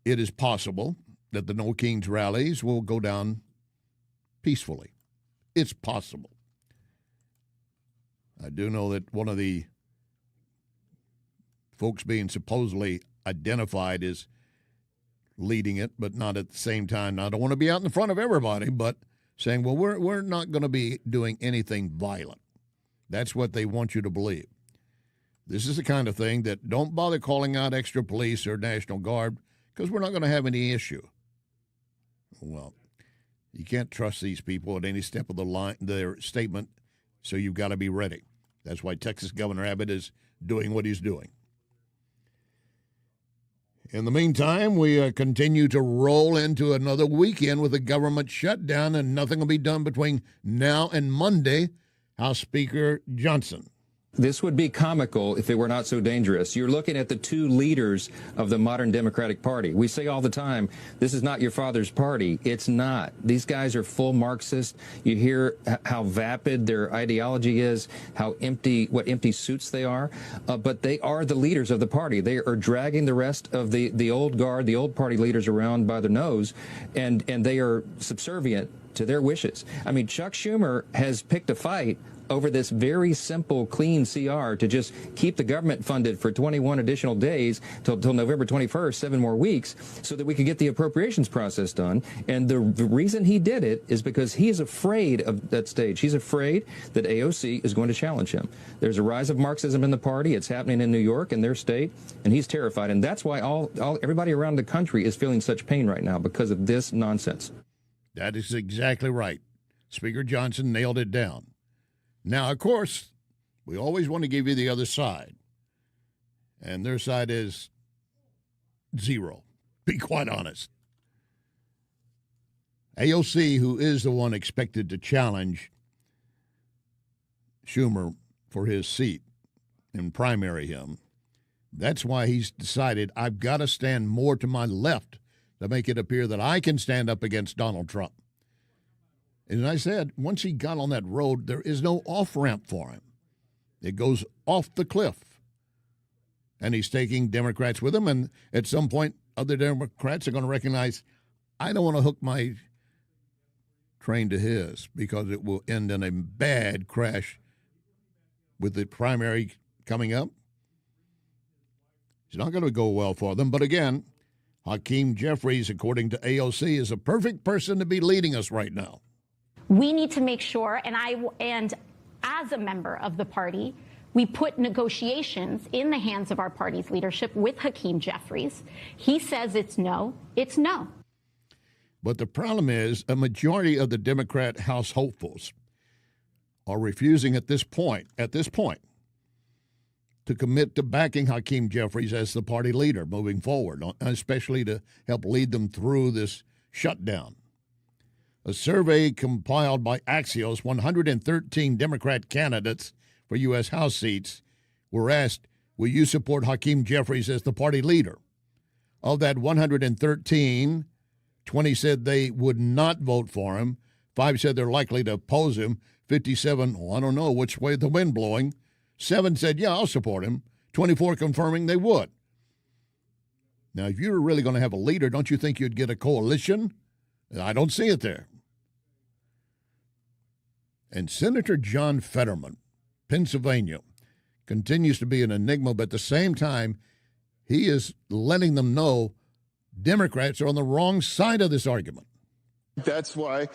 It is possible that the No Kings rallies will go down peacefully. It's possible. I do know that one of the folks being supposedly identified as leading it, but not at the same time. Now, I don't want to be out in front of everybody, but saying, well, we're not going to be doing anything violent. That's what they want you to believe. This is the kind of thing that don't bother calling out extra police or National Guard because we're not going to have any issue. Well, you can't trust these people at any step of the line, their statement, so you've got to be ready. That's why Texas Governor Abbott is doing what he's doing. In the meantime, we continue to roll into another weekend with a government shutdown, and nothing will be done between now and Monday. House Speaker Johnson. This would be comical if it were not so dangerous. You're looking at the two leaders of the modern Democratic Party. We say all the time, this is not your father's party. It's not. These guys are full Marxist. You hear how vapid their ideology is, how empty, what empty suits they are. But they are the leaders of the party. They are dragging the rest of the old guard, the old party leaders around by their nose, and they are subservient to their wishes. I mean, Chuck Schumer has picked a fight over this very simple, clean CR to just keep the government funded for 21 additional days till November 21st, 7 more weeks, so that we could get the appropriations process done. And the reason he did it is because he is afraid of that stage. He's afraid that AOC is going to challenge him. There's a rise of Marxism in the party. It's happening in New York, in their state, and he's terrified. And that's why everybody around the country is feeling such pain right now, because of this nonsense. That is exactly right. Speaker Johnson nailed it down. Now, of course, we always want to give you the other side. And their side is zero. Be quite honest. AOC, who is the one expected to challenge Schumer for his seat and primary him, that's why he's decided I've got to stand more to my left to make it appear that I can stand up against Donald Trump. And I said, once he got on that road, there is no off-ramp for him. It goes off the cliff. And he's taking Democrats with him, and at some point, other Democrats are going to recognize, I don't want to hook my train to his because it will end in a bad crash with the primary coming up. It's not going to go well for them. But again, Hakeem Jeffries, according to AOC, is a perfect person to be leading us right now. We need to make sure, and as a member of the party, we put negotiations in the hands of our party's leadership with Hakeem Jeffries. He says it's no, it's no. But the problem is a majority of the Democrat House hopefuls are refusing at this point, to commit to backing Hakeem Jeffries as the party leader moving forward, especially to help lead them through this shutdown. A survey compiled by Axios, 113 Democrat candidates for U.S. House seats were asked, will you support Hakeem Jeffries as the party leader? Of that 113, 20 said they would not vote for him. 5 said they're likely to oppose him. 57, I don't know which way the wind blowing. 7 said, yeah, I'll support him. 24 confirming they would. Now, if you were really going to have a leader, don't you think you'd get a coalition? I don't see it there. And Senator John Fetterman, Pennsylvania, continues to be an enigma, but at the same time, he is letting them know Democrats are on the wrong side of this argument. That's why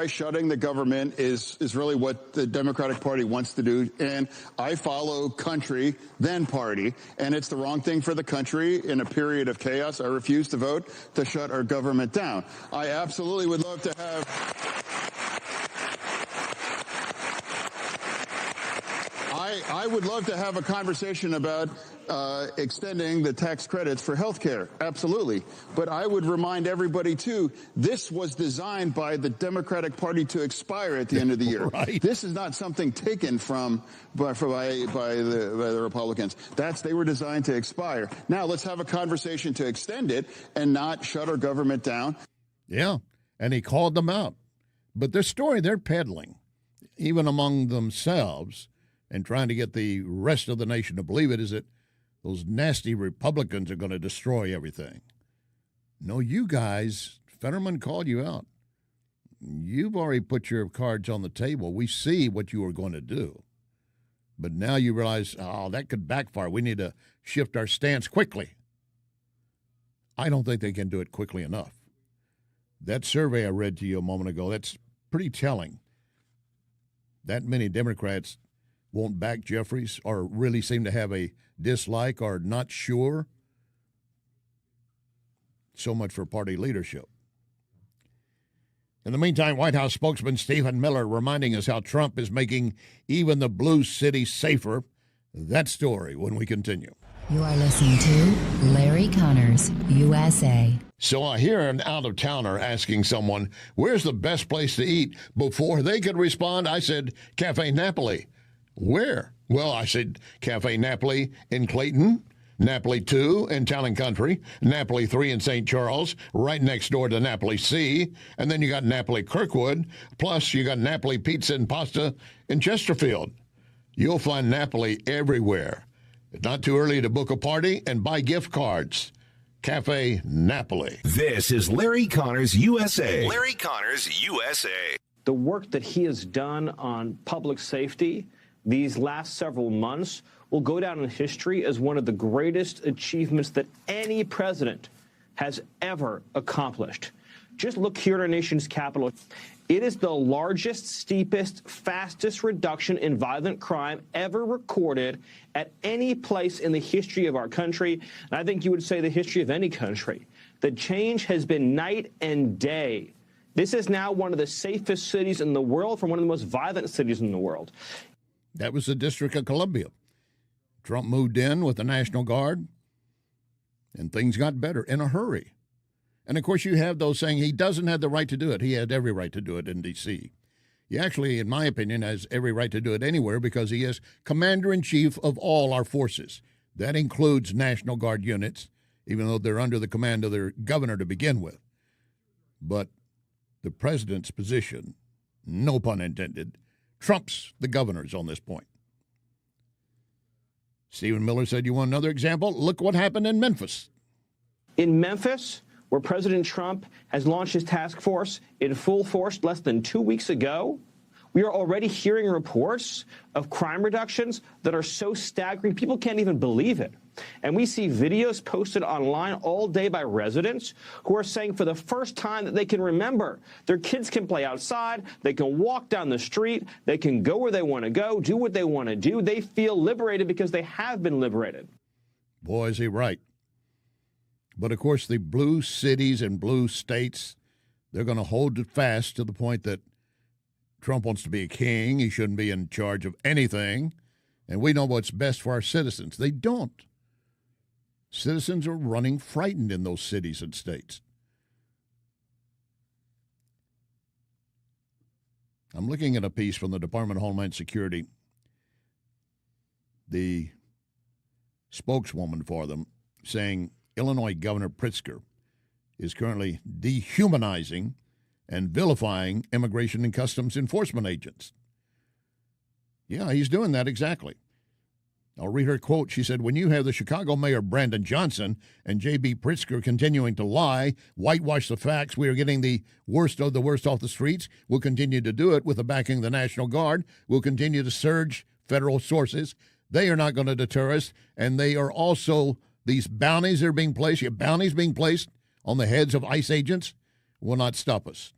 shutting the government is really what the Democratic Party wants to do. And I follow country, then party. And it's the wrong thing for the country in a period of chaos. I refuse to vote to shut our government down. I absolutely would love to have... I would love to have a conversation about extending the tax credits for health care. Absolutely. But I would remind everybody, too, this was designed by the Democratic Party to expire at the end of the year. Right. This is not something taken by the Republicans. They were designed to expire. Now let's have a conversation to extend it and not shut our government down. Yeah, and he called them out. But their story they're peddling, even among themselves, and trying to get the rest of the nation to believe it, is that those nasty Republicans are going to destroy everything. No, you guys, Fetterman called you out. You've already put your cards on the table. We see what you are going to do. But now you realize, oh, that could backfire. We need to shift our stance quickly. I don't think they can do it quickly enough. That survey I read to you a moment ago, that's pretty telling. That many Democrats won't back Jeffries or really seem to have a dislike or not sure. So much for party leadership. In the meantime, White House spokesman Stephen Miller reminding us how Trump is making even the blue cities safer. That story when we continue. You are listening to Larry Connors, USA. So I hear an out-of-towner asking someone, where's the best place to eat? Before they could respond, I said, Cafe Napoli. Where? Well, I said, Cafe Napoli in Clayton, Napoli 2 in Town and Country, Napoli 3 in St. Charles, right next door to Napoli C, and then you got Napoli Kirkwood, plus you got Napoli Pizza and Pasta in Chesterfield. You'll find Napoli everywhere. It's not too early to book a party and buy gift cards. Cafe Napoli. This is Larry Connors, USA. Larry Connors, USA. The work that he has done on public safety these last several months will go down in history as one of the greatest achievements that any president has ever accomplished. Just look here at our nation's capital. It is the largest, steepest, fastest reduction in violent crime ever recorded at any place in the history of our country. And I think you would say the history of any country. The change has been night and day. This is now one of the safest cities in the world from one of the most violent cities in the world. That was the District of Columbia. Trump moved in with the National Guard, and things got better in a hurry. And, of course, you have those saying he doesn't have the right to do it. He had every right to do it in D.C. He actually, in my opinion, has every right to do it anywhere because he is commander-in-chief of all our forces. That includes National Guard units, even though they're under the command of their governor to begin with. But the president's position, no pun intended, trumps the governor's on this point. Stephen Miller said, you want another example? Look what happened in Memphis. In Memphis, where President Trump has launched his task force in full force less than 2 weeks ago, we are already hearing reports of crime reductions that are so staggering, people can't even believe it. And we see videos posted online all day by residents who are saying for the first time that they can remember, their kids can play outside, they can walk down the street, they can go where they want to go, do what they want to do. They feel liberated because they have been liberated. Boy, is he right. But, of course, the blue cities and blue states, they're going to hold it fast to the point that Trump wants to be a king. He shouldn't be in charge of anything. And we know what's best for our citizens. They don't. Citizens are running frightened in those cities and states. I'm looking at a piece from the Department of Homeland Security. The spokeswoman for them saying Illinois Governor Pritzker is currently dehumanizing and vilifying immigration and customs enforcement agents. Yeah, he's doing that exactly. I'll read her quote. She said, when you have the Chicago Mayor Brandon Johnson and J.B. Pritzker continuing to lie, whitewash the facts, we are getting the worst of the worst off the streets. We'll continue to do it with the backing of the National Guard. We'll continue to surge federal sources. They are not going to deter us. And they are also, these bounties that are being placed, bounties being placed on the heads of ICE agents will not stop us.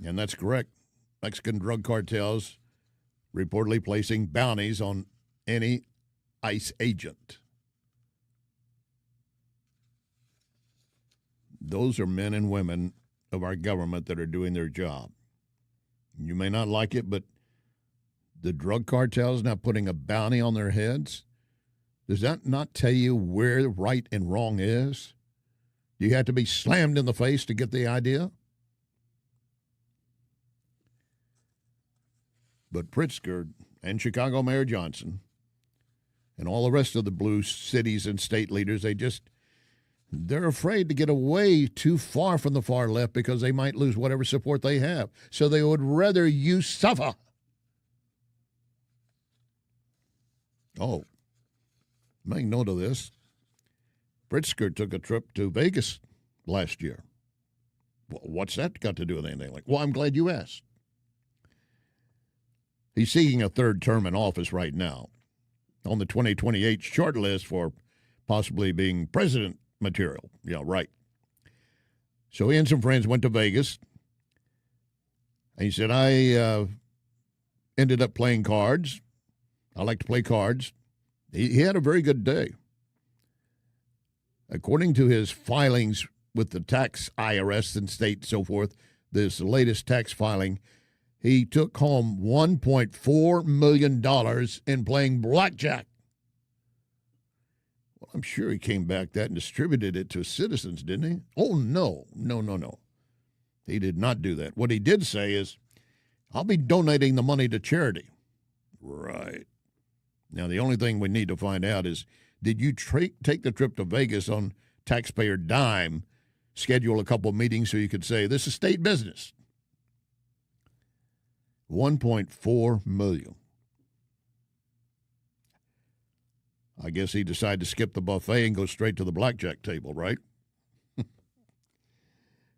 And that's correct. Mexican drug cartels reportedly placing bounties on any ICE agent. Those are men and women of our government that are doing their job. You may not like it, but the drug cartels now putting a bounty on their heads, does that not tell you where right and wrong is? Do you have to be slammed in the face to get the idea? But Pritzker and Chicago Mayor Johnson and all the rest of the blue cities and state leaders, they're afraid to get away too far from the far left because they might lose whatever support they have. So they would rather you suffer. Oh, make note of this. Pritzker took a trip to Vegas last year. Well, what's that got to do with anything? Well, I'm glad you asked. He's seeking a third term in office right now, on the 2028 short list for possibly being president material. Yeah, right. So he and some friends went to Vegas. And he said, I ended up playing cards. I like to play cards. He had a very good day. According to his filings with the tax IRS and state and so forth, this latest tax filing, he took home $1.4 million in playing blackjack. Well, I'm sure he came back that and distributed it to citizens, didn't he? Oh, no. He did not do that. What he did say is, I'll be donating the money to charity. Right. Now, the only thing we need to find out is, did you take the trip to Vegas on taxpayer dime, schedule a couple of meetings so you could say, this is state business? $1.4 million. I guess he decided to skip the buffet and go straight to the blackjack table, right?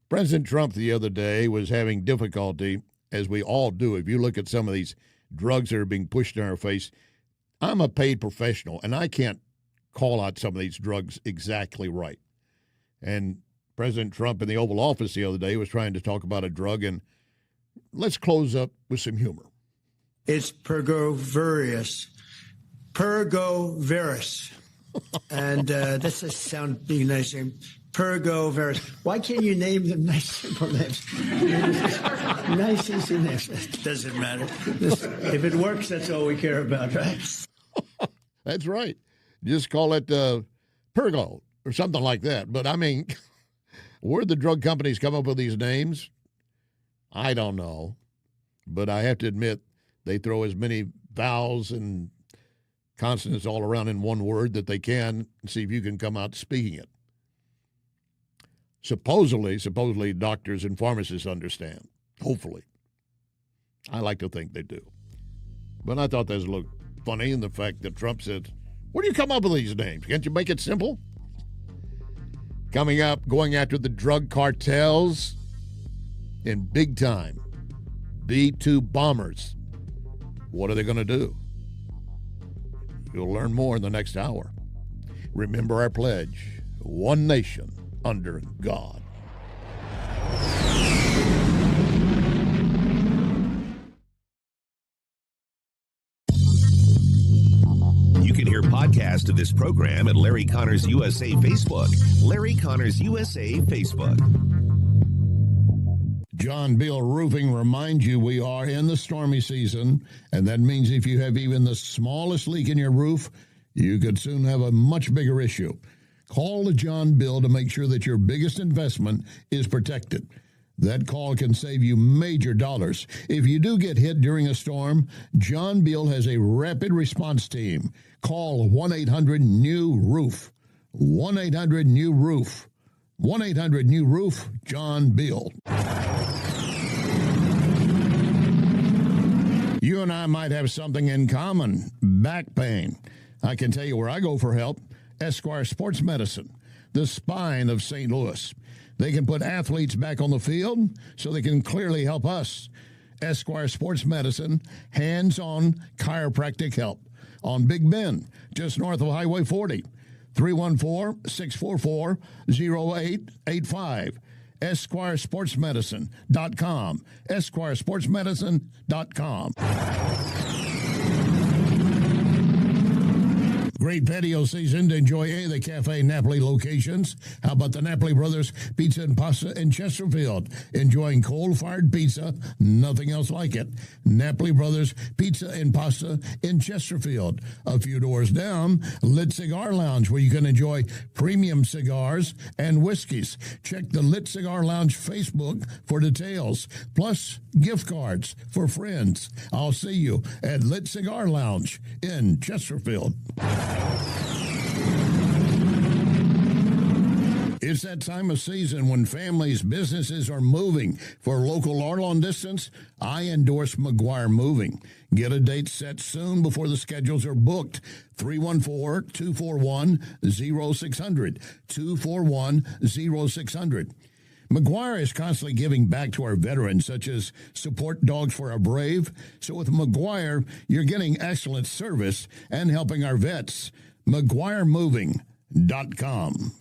President Trump the other day was having difficulty, as we all do. If you look at some of these drugs that are being pushed in our face, I'm a paid professional, and I can't call out some of these drugs exactly right. And President Trump in the Oval Office the other day was trying to talk about a drug, and let's close up with some humor. It's Pergovirus. Pergovirus. And that's a sound being nice name. Pergovirus. Why can't you name them nice, simple names? Nice, easy names. It doesn't matter. If it works, that's all we care about, right? That's right. Just call it Pergo or something like that. But, I mean, where the drug companies come up with these names, I don't know. But I have to admit, they throw as many vowels and consonants all around in one word that they can and see if you can come out speaking it. Supposedly, doctors and pharmacists understand. Hopefully. I like to think they do. But I thought that looked funny in the fact that Trump said, where do you come up with these names? Can't you make it simple? Coming up, going after the drug cartels in big time. B-2 bombers. What are they going to do? You'll learn more in the next hour. Remember our pledge, one nation under God. You can hear podcasts of this program at Larry Connors USA Facebook. Larry Connors USA Facebook. John Bill Roofing reminds you we are in the stormy season, and that means if you have even the smallest leak in your roof, you could soon have a much bigger issue. Call John Bill to make sure that your biggest investment is protected. That call can save you major dollars. If you do get hit during a storm, John Bill has a rapid response team. Call 1-800-NEW-ROOF. 1-800-NEW-ROOF. 1-800-NEW-ROOF, John Bill. You and I might have something in common, back pain. I can tell you where I go for help, Esquire Sports Medicine, the spine of St. Louis. They can put athletes back on the field so they can clearly help us. Esquire Sports Medicine, hands-on chiropractic help on Big Bend, just north of Highway 40. 314-644-0885. EsquireSportsMedicine.com. EsquireSportsMedicine.com. Great patio season to enjoy any of the Cafe Napoli locations. How about the Napoli Brothers Pizza and Pasta in Chesterfield? Enjoying coal-fired pizza, nothing else like it. Napoli Brothers Pizza and Pasta in Chesterfield. A few doors down, Lit Cigar Lounge, where you can enjoy premium cigars and whiskeys. Check the Lit Cigar Lounge Facebook for details, plus gift cards for friends. I'll see you at Lit Cigar Lounge in Chesterfield. It's that time of season when families, businesses are moving. For local or long distance, I endorse McGuire Moving. Get a date set soon before the schedules are booked. 314-241-0600. 241-0600. McGuire is constantly giving back to our veterans, such as Support Dogs for Our Brave. So with McGuire, you're getting excellent service and helping our vets. McGuireMoving.com.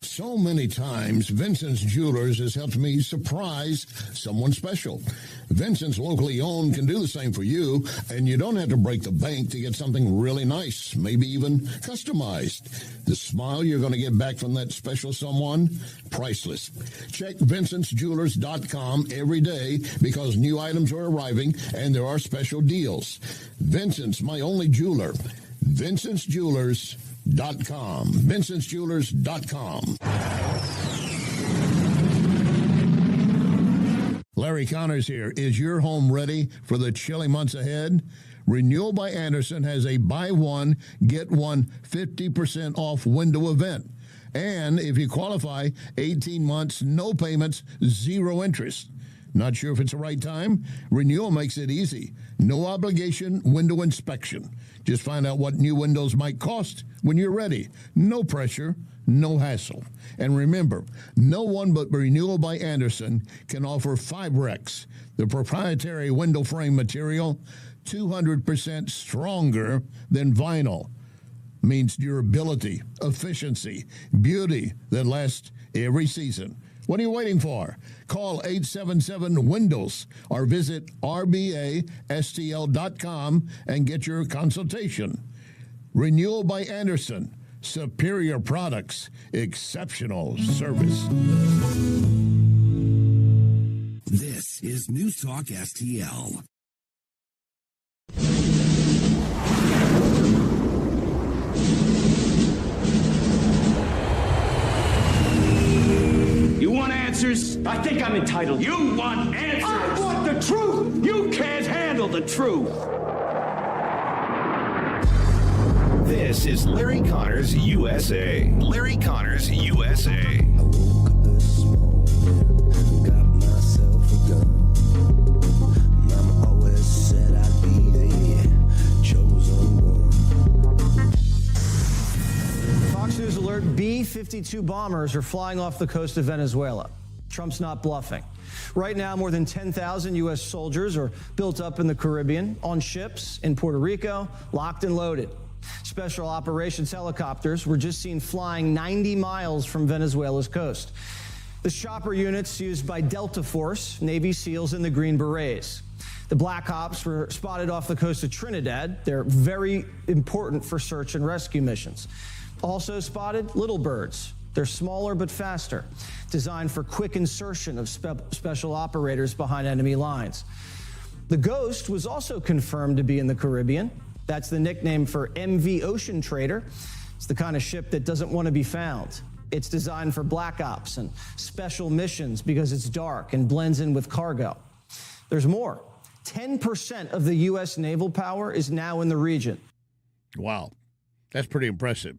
So many times, Vincent's Jewelers has helped me surprise someone special. Vincent's, locally owned, can do the same for you, and you don't have to break the bank to get something really nice, maybe even customized. The smile you're going to get back from that special someone, priceless. Check Vincent'sJewelers.com every day because new items are arriving and there are special deals. Vincent's, my only jeweler. Vincent'sJewelers.com. Vincent'sJewelers.com. Larry Connors here. Is your home ready for the chilly months ahead? Renewal by Andersen has a buy one, get one 50% off window event. And if you qualify, 18 months, no payments, zero interest. Not sure if it's the right time? Renewal makes it easy. No obligation window inspection. Just find out what new windows might cost when you're ready. No pressure, no hassle. And remember, no one but Renewal by Andersen can offer Fibrex, the proprietary window frame material, 200% stronger than vinyl. Means durability, efficiency, beauty that lasts every season. What are you waiting for? Call 877-WINDOWS or visit rbastl.com and get your consultation. Renewal by Andersen. Superior products. Exceptional service. This is News Talk STL. You want answers? I think I'm entitled. You want answers? I want the truth! You can't handle the truth! This is Larry Connors USA. Larry Connors USA. I woke up this morning, got myself a gun. Mama always said I'd be the chosen one. Fox News alert, B-52 bombers are flying off the coast of Venezuela. Trump's not bluffing. Right now, more than 10,000 U.S. soldiers are built up in the Caribbean, on ships in Puerto Rico, locked and loaded. Special operations helicopters were just seen flying 90 miles from Venezuela's coast. The chopper units used by Delta Force, Navy SEALs, and the Green Berets. The Black Ops were spotted off the coast of Trinidad. They're very important for search and rescue missions. Also spotted little birds. They're smaller but faster, designed for quick insertion of special operators behind enemy lines. The Ghost was also confirmed to be in the Caribbean. That's the nickname for MV Ocean Trader. It's the kind of ship that doesn't want to be found. It's designed for black ops and special missions because it's dark and blends in with cargo. There's more. 10% of the U.S. naval power is now in the region. Wow. That's pretty impressive,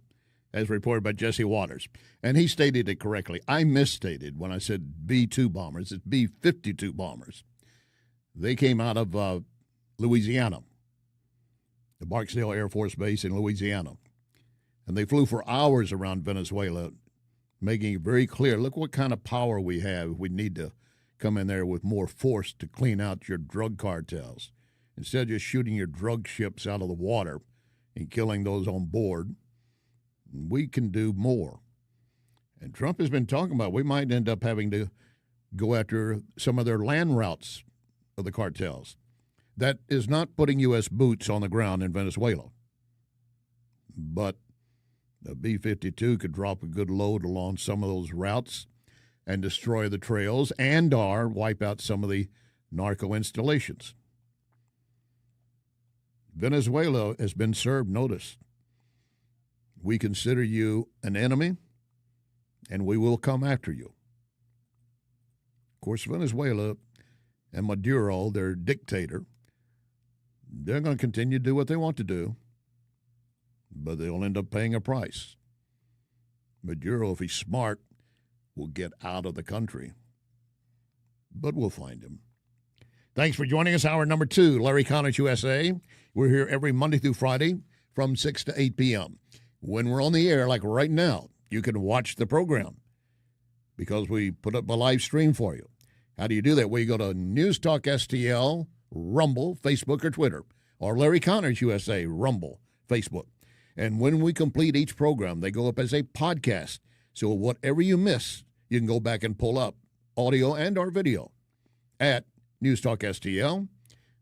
as reported by Jesse Waters. And he stated it correctly. I misstated when I said B-2 bombers. It's B-52 bombers. They came out of Louisiana, the Barksdale Air Force Base in Louisiana. And they flew for hours around Venezuela, making it very clear, look what kind of power we have. We need to come in there with more force to clean out your drug cartels. Instead of just shooting your drug ships out of the water and killing those on board, we can do more. And Trump has been talking about we might end up having to go after some of their land routes of the cartels. That is not putting U.S. boots on the ground in Venezuela. But the B-52 could drop a good load along some of those routes and destroy the trails and or wipe out some of the narco installations. Venezuela has been served notice. We consider you an enemy, and we will come after you. Of course, Venezuela and Maduro, their dictator, they're going to continue to do what they want to do, but they'll end up paying a price. Maduro, if he's smart, will get out of the country, but we'll find him. Thanks for joining us. Hour number 2, Larry Connors USA. We're here every Monday through Friday from 6 to 8 p.m. when we're on the air, like right now, you can watch the program because we put up a live stream for you. How do you do that? Well, you go to NewsTalkSTL, Rumble, Facebook, or Twitter, or Larry Connors USA, Rumble, Facebook. And when we complete each program, they go up as a podcast. So whatever you miss, you can go back and pull up audio and or video at NewsTalkSTL,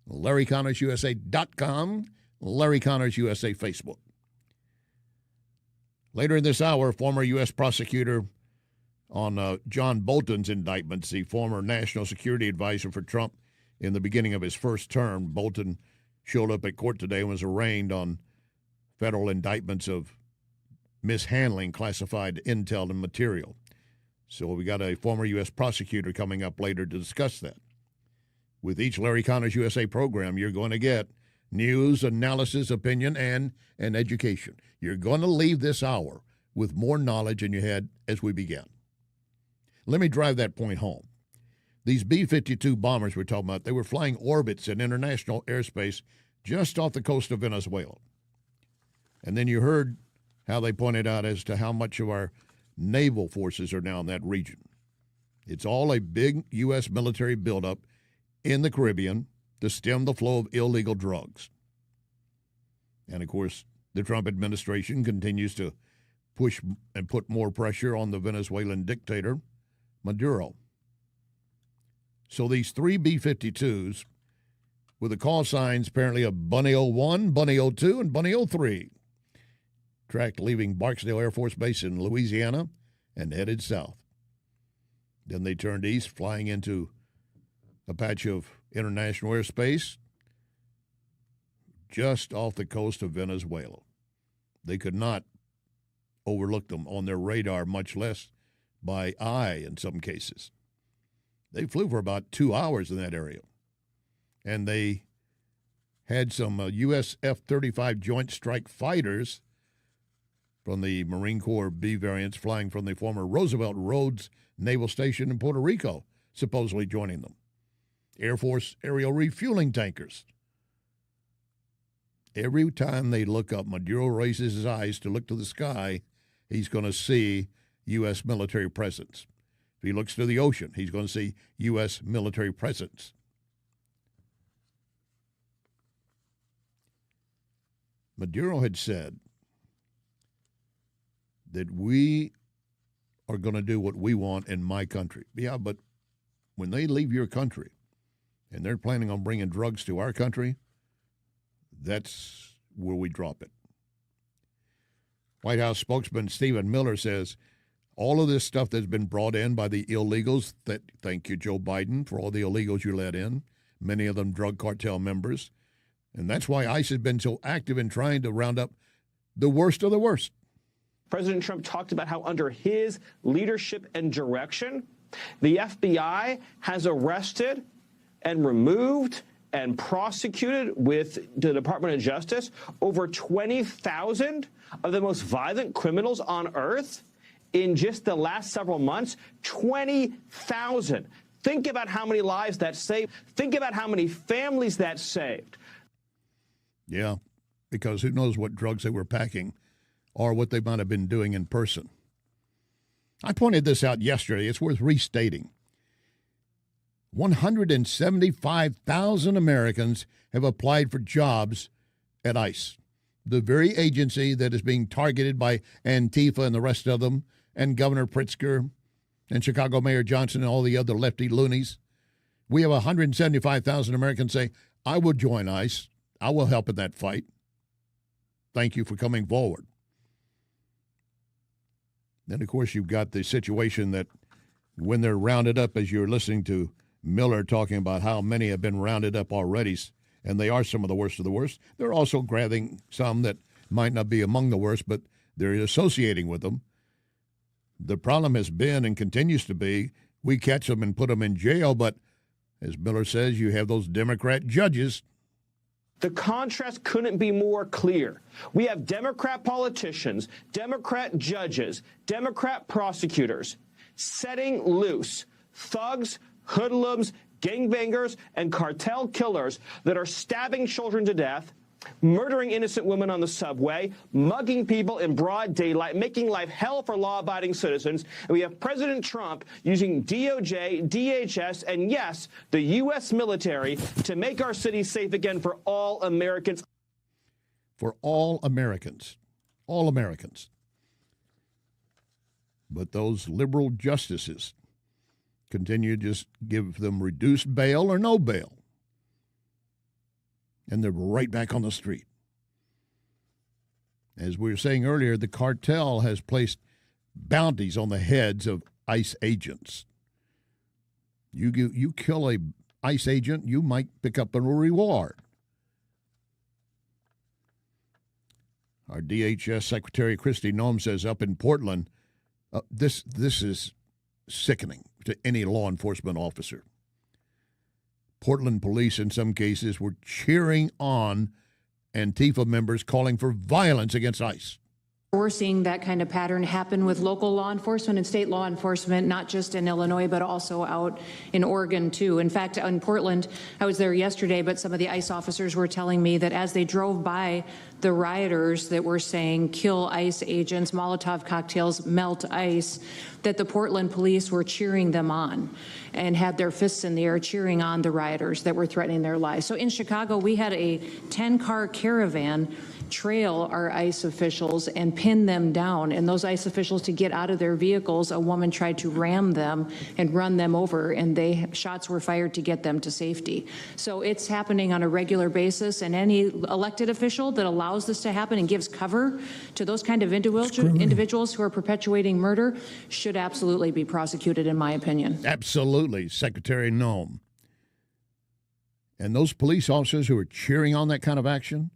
LarryConnorsUSA.com, Larry Connors USA Facebook. Later in this hour, former U.S. prosecutor on John Bolton's indictments, the former national security advisor for Trump in the beginning of his first term. Bolton showed up at court today and was arraigned on federal indictments of mishandling classified intel and material. So we got a former U.S. prosecutor coming up later to discuss that. With each Larry Connors USA program, you're going to get news, analysis, opinion, and an education. You're going to leave this hour with more knowledge than you had as we began. Let me drive that point home. These B-52 bombers we're talking about, they were flying orbits in international airspace just off the coast of Venezuela. And then you heard how they pointed out as to how much of our naval forces are now in that region. It's all a big U.S. military buildup in the Caribbean to stem the flow of illegal drugs. And, of course, the Trump administration continues to push and put more pressure on the Venezuelan dictator, Maduro. So these three B-52s, with the call signs apparently of Bunny 01, Bunny 02, and Bunny 03, tracked leaving Barksdale Air Force Base in Louisiana and headed south. Then they turned east, flying into a patch of international airspace just off the coast of Venezuela. They could not overlook them on their radar, much less by eye in some cases. They flew for about 2 hours in that area. And they had some U.S. F-35 Joint Strike Fighters from the Marine Corps B variants flying from the former Roosevelt Roads Naval Station in Puerto Rico, supposedly joining them. Air Force aerial refueling tankers. Every time they look up, Maduro raises his eyes to look to the sky, he's going to see U.S. military presence. If he looks to the ocean, he's going to see U.S. military presence. Maduro had said that we are going to do what we want in my country. Yeah, but when they leave your country and they're planning on bringing drugs to our country, that's where we drop it. White House spokesman Stephen Miller says all of this stuff that's been brought in by the illegals, that thank you, Joe Biden, for all the illegals you let in, many of them drug cartel members. And that's why ICE has been so active in trying to round up the worst of the worst. President Trump talked about how under his leadership and direction, the FBI has arrested and removed and prosecuted with the Department of Justice over 20,000 of the most violent criminals on earth in just the last several months. 20,000. Think about how many lives that saved. Think about how many families that saved. Yeah, because who knows what drugs they were packing or what they might have been doing in person. I pointed this out yesterday. It's worth restating. 175,000 Americans have applied for jobs at ICE, the very agency that is being targeted by Antifa and the rest of them, and Governor Pritzker and Chicago Mayor Johnson and all the other lefty loonies. We have 175,000 Americans say, I will join ICE. I will help in that fight. Thank you for coming forward. Then, of course, you've got the situation that when they're rounded up, as you're listening to Miller talking about how many have been rounded up already, and they are some of the worst of the worst, they're also grabbing some that might not be among the worst, but they're associating with them. The problem has been and continues to be, we catch them and put them in jail, but as Miller says, you have those Democrat judges. The contrast couldn't be more clear. We have Democrat politicians, Democrat judges, Democrat prosecutors setting loose thugs, hoodlums, gangbangers, and cartel killers that are stabbing children to death, murdering innocent women on the subway, mugging people in broad daylight, making life hell for law-abiding citizens. And we have President Trump using DOJ, DHS, and yes, the U.S. military to make our cities safe again for all Americans. For all Americans. All Americans. But those liberal justices continue to just give them reduced bail or no bail. And they're right back on the street. As we were saying earlier, the cartel has placed bounties on the heads of ICE agents. You kill a ICE agent, you might pick up a reward. Our DHS Secretary Kristi Noem says up in Portland, this is sickening to any law enforcement officer. Portland police, in some cases, were cheering on Antifa members calling for violence against ICE. We're seeing that kind of pattern happen with local law enforcement and state law enforcement, not just in Illinois, but also out in Oregon, too. In fact, in Portland, I was there yesterday, but some of the ICE officers were telling me that as they drove by the rioters that were saying, kill ICE agents, Molotov cocktails, melt ICE, that the Portland police were cheering them on and had their fists in the air cheering on the rioters that were threatening their lives. So in Chicago, we had a 10-car caravan trail our ICE officials and pin them down. And those ICE officials, to get out of their vehicles, a woman tried to ram them and run them over, and shots were fired to get them to safety. So it's happening on a regular basis, and any elected official that allows this to happen and gives cover to those kind of individuals who are perpetuating murder should absolutely be prosecuted, in my opinion. Absolutely, Secretary Noem. And those police officers who are cheering on that kind of action,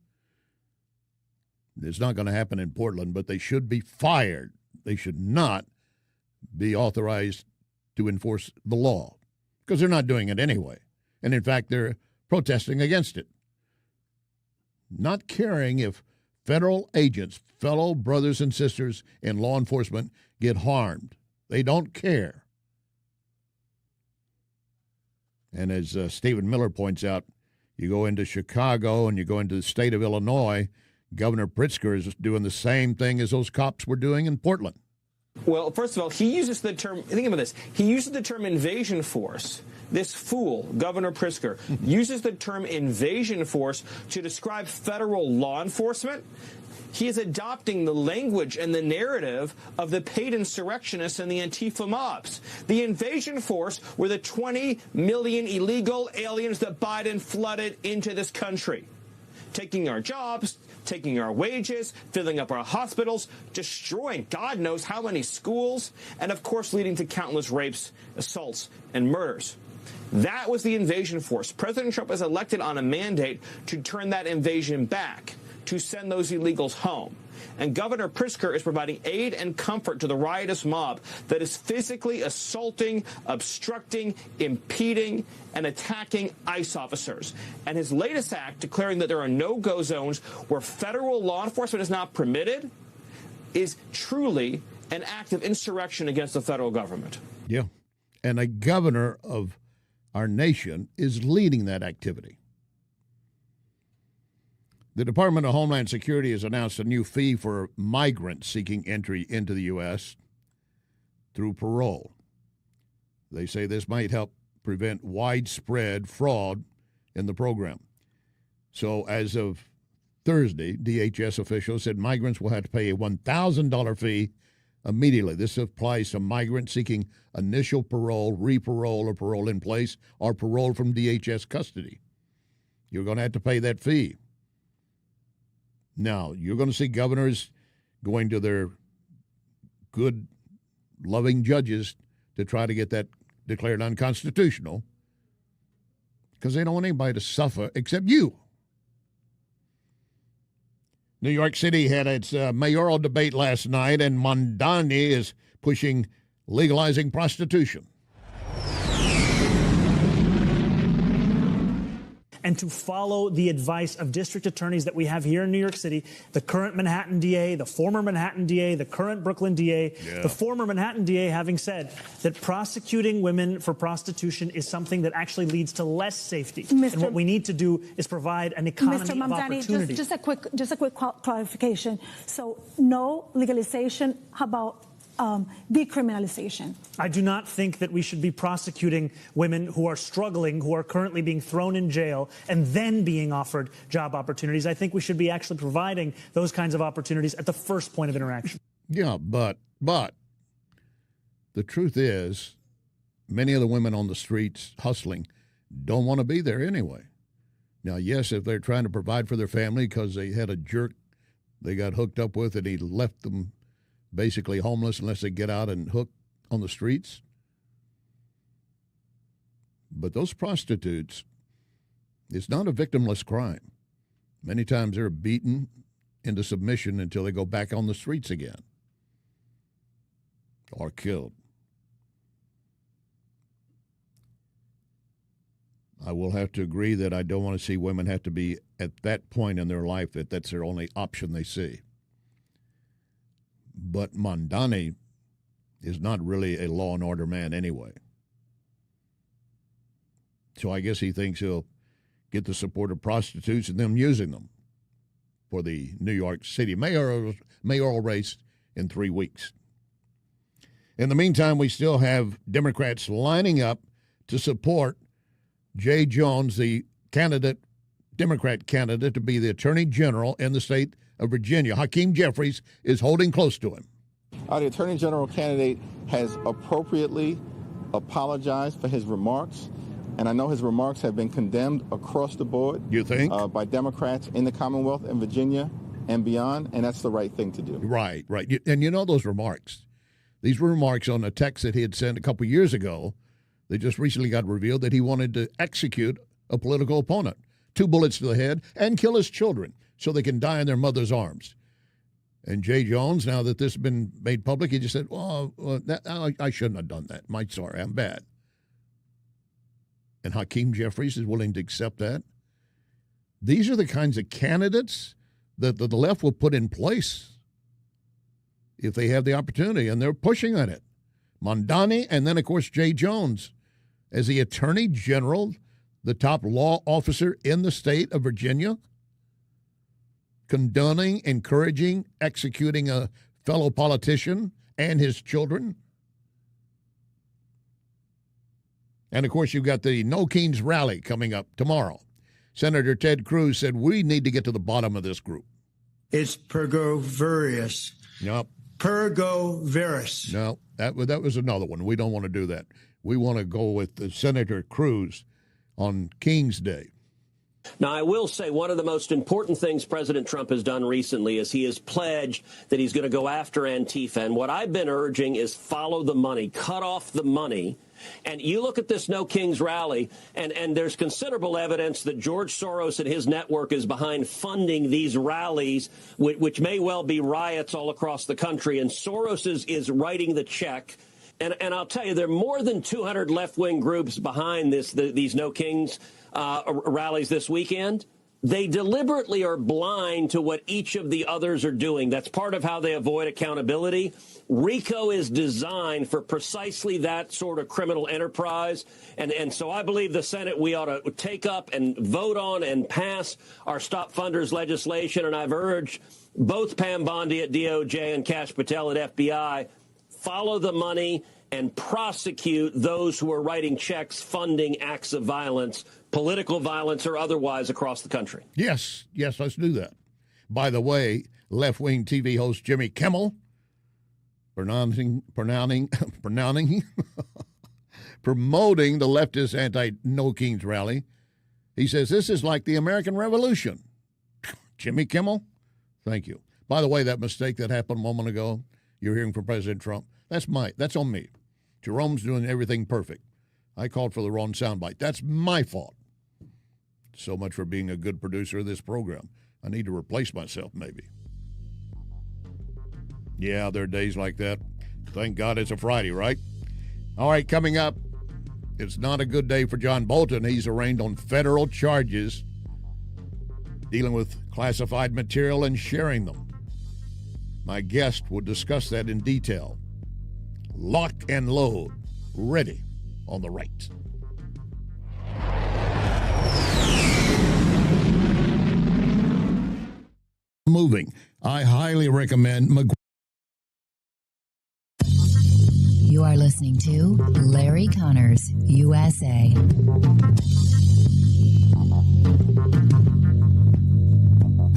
it's not going to happen in Portland, but they should be fired. They should not be authorized to enforce the law because they're not doing it anyway. And in fact, they're protesting against it. Not caring if federal agents, fellow brothers and sisters in law enforcement get harmed. They don't care. And as Stephen Miller points out, you go into Chicago and you go into the state of Illinois, Governor Pritzker is doing the same thing as those cops were doing in Portland. Well, first of all, he uses the term, think about this, he uses the term invasion force. This fool, Governor Pritzker, uses the term invasion force to describe federal law enforcement. He is adopting the language and the narrative of the paid insurrectionists and the Antifa mobs. The invasion force were the 20 million illegal aliens that Biden flooded into this country, taking our jobs, taking our wages, filling up our hospitals, destroying God knows how many schools, and of course leading to countless rapes, assaults, and murders. That was the invasion force. President Trump is elected on a mandate to turn that invasion back, to send those illegals home. And Governor Pritzker is providing aid and comfort to the riotous mob that is physically assaulting, obstructing, impeding, and attacking ICE officers. And his latest act, declaring that there are no-go zones where federal law enforcement is not permitted, is truly an act of insurrection against the federal government. Yeah. And a governor of our nation is leading that activity. The Department of Homeland Security has announced a new fee for migrants seeking entry into the U.S. through parole. They say this might help prevent widespread fraud in the program. So as of Thursday, DHS officials said migrants will have to pay a $1,000 fee immediately. This applies to migrants seeking initial parole, re-parole, or parole in place, or parole from DHS custody. You're going to have to pay that fee. Now, you're going to see governors going to their good, loving judges to try to get that declared unconstitutional because they don't want anybody to suffer except you. New York City had its mayoral debate last night, and Mondani is pushing legalizing prostitution. and to follow the advice of district attorneys that we have here in New York City, the current Manhattan DA, the former Manhattan DA, the current Brooklyn DA, the former Manhattan DA having said that prosecuting women for prostitution is something that actually leads to less safety. And what we need to do is provide an economy Mr. of opportunity. Just a quick clarification. So no legalization. How about decriminalization? I do not think that we should be prosecuting women who are struggling, who are currently being thrown in jail, and then being offered job opportunities. I think we should be actually providing those kinds of opportunities at the first point of interaction. Yeah, but the truth is, many of the women on the streets hustling don't want to be there anyway. Now, yes, if they're trying to provide for their family because they had a jerk they got hooked up with and he left them basically homeless unless they get out and hook on the streets. But those prostitutes, it's not a victimless crime. Many times they're beaten into submission until they go back on the streets again or killed. I will have to agree that I don't want to see women have to be at that point in their life that that's their only option they see. But Mondani is not really a law and order man anyway. So I guess he thinks he'll get the support of prostitutes and them using them for the New York City mayoral race in 3 weeks. In the meantime, we still have Democrats lining up to support Jay Jones, the Democrat candidate to be the Attorney General in the state of Virginia. Hakeem Jeffries is holding close to him. The Attorney General candidate has appropriately apologized for his remarks, and I know his remarks have been condemned across the board. You think? By Democrats in the Commonwealth and Virginia and beyond, and that's the right thing to do. Right. And you know those remarks. These were remarks on a text that he had sent a couple years ago. They just recently got revealed that he wanted to execute a political opponent, 2 bullets to the head, and kill his children so they can die in their mother's arms. And Jay Jones, now that this has been made public, he just said, I shouldn't have done that. Sorry, I'm bad. And Hakeem Jeffries is willing to accept that. These are the kinds of candidates that the left will put in place if they have the opportunity, and they're pushing on it. Mondani, and then, of course, Jay Jones as the Attorney General, the top law officer in the state of Virginia, condoning, encouraging, executing a fellow politician and his children. And, of course, you've got the No Kings rally coming up tomorrow. Senator Ted Cruz said we need to get to the bottom of this group. It's pergoverous. Yep. Pergoverous. No, that was another one. We don't want to do that. We want to go with Senator Cruz on King's Day. Now, I will say one of the most important things President Trump has done recently is he has pledged that he's going to go after Antifa. And what I've been urging is follow the money, cut off the money. And you look at this No Kings rally, and there's considerable evidence that George Soros and his network is behind funding these rallies, which may well be riots all across the country. And Soros is writing the check. And I'll tell you, there are more than 200 left-wing groups behind these No Kings rallies this weekend. They deliberately are blind to what each of the others are doing. That's part of how they avoid accountability. RICO is designed for precisely that sort of criminal enterprise. And so I believe the Senate, we ought to take up and vote on and pass our Stop Funders legislation. And I've urged both Pam Bondi at DOJ and Kash Patel at FBI, follow the money and prosecute those who are writing checks funding acts of violence, political violence or otherwise, across the country. Yes, let's do that. By the way, left-wing TV host Jimmy Kimmel promoting the leftist anti-No Kings rally. He says this is like the American Revolution. Jimmy Kimmel, thank you. By the way, that mistake that happened a moment ago, you're hearing from President Trump, that's on me. Jerome's doing everything perfect. I called for the wrong soundbite. That's my fault. So much for being a good producer of this program. I need to replace myself, maybe. Yeah, there are days like that. Thank God it's a Friday, right? All right, coming up, It's not a good day for John Bolton. He's arraigned on federal charges dealing with classified material and sharing them. My guest will discuss that in detail. Lock and load, ready on the right. Moving. I highly recommend You are listening to Larry Connors, USA.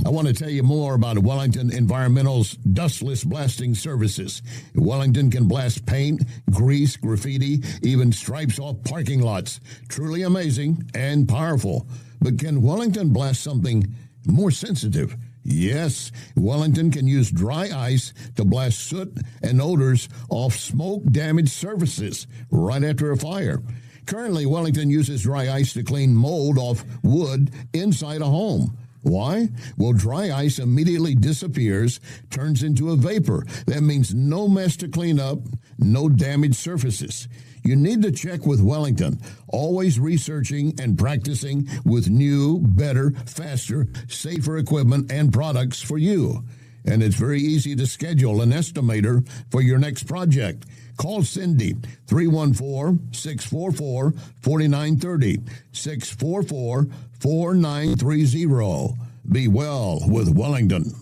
I want to tell you more about Wellington Environmental's dustless blasting services. Wellington can blast paint, grease, graffiti, even stripes off parking lots. Truly amazing and powerful. But can Wellington blast something more sensitive? Yes, Wellington can use dry ice to blast soot and odors off smoke-damaged surfaces right after a fire. Currently, Wellington uses dry ice to clean mold off wood inside a home. Why? Well, dry ice immediately disappears, turns into a vapor. That means no mess to clean up, no damaged surfaces. You need to check with Wellington, always researching and practicing with new, better, faster, safer equipment and products for you. And it's very easy to schedule an estimator for your next project. Call Cindy, 314-644-4930, 644-4930. Be well with Wellington.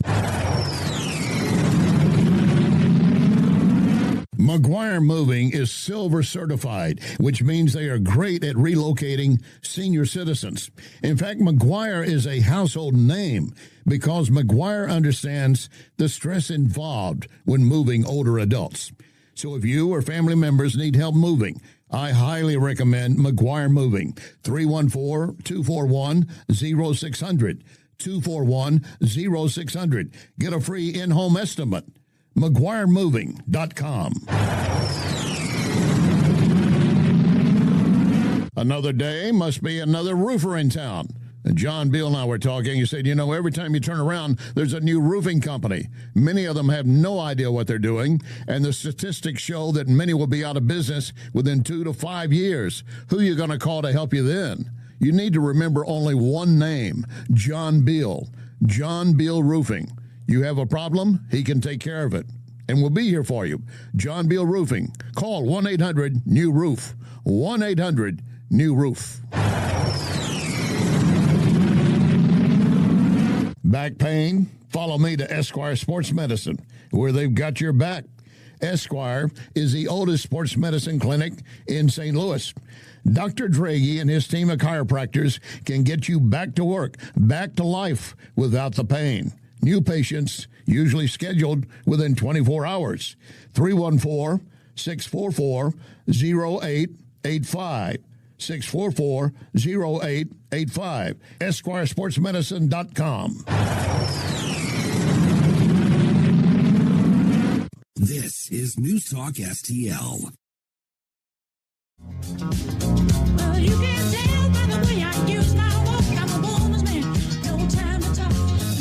McGuire Moving is silver certified, which means they are great at relocating senior citizens. In fact, McGuire is a household name because McGuire understands the stress involved when moving older adults. So if you or family members need help moving, I highly recommend McGuire Moving. 314-241-0600. 241-0600. Get a free in-home estimate. McGuireMoving.com. Another day must be another roofer in town. And John Beal and I were talking. He said, every time you turn around, there's a new roofing company. Many of them have no idea what they're doing, and the statistics show that many will be out of business within 2 to 5 years. Who are you going to call to help you then? You need to remember only one name, John Beal. John Beal Roofing. You have a problem, he can take care of it. And we'll be here for you. John Beal Roofing. Call 1-800-NEW-ROOF. 1-800-NEW-ROOF. Back pain? Follow me to Esquire Sports Medicine, where they've got your back. Esquire is the oldest sports medicine clinic in St. Louis. Dr. Draghi and his team of chiropractors can get you back to work, back to life without the pain. New patients usually scheduled within 24 hours. 314-644-0885. 644-0885. EsquireSportsMedicine.com. This is News Talk STL. Well, you can tell by the way I use my walk. I'm a woman's man, no time to talk.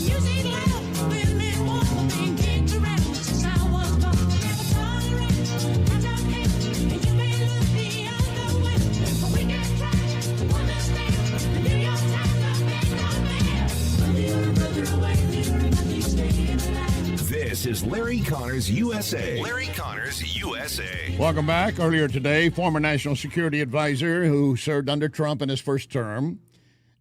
Music loud, with me more than kicked around since I was born. Never tolerate, I don't hate, and you may look the other way, but we can try to understand. The New York Times are big on man. Whether you're a brother away, there ain't nothing staying alive. This is Larry Connors USA. Larry Connors USA. Welcome back. Earlier today, former National Security Advisor who served under Trump in his first term,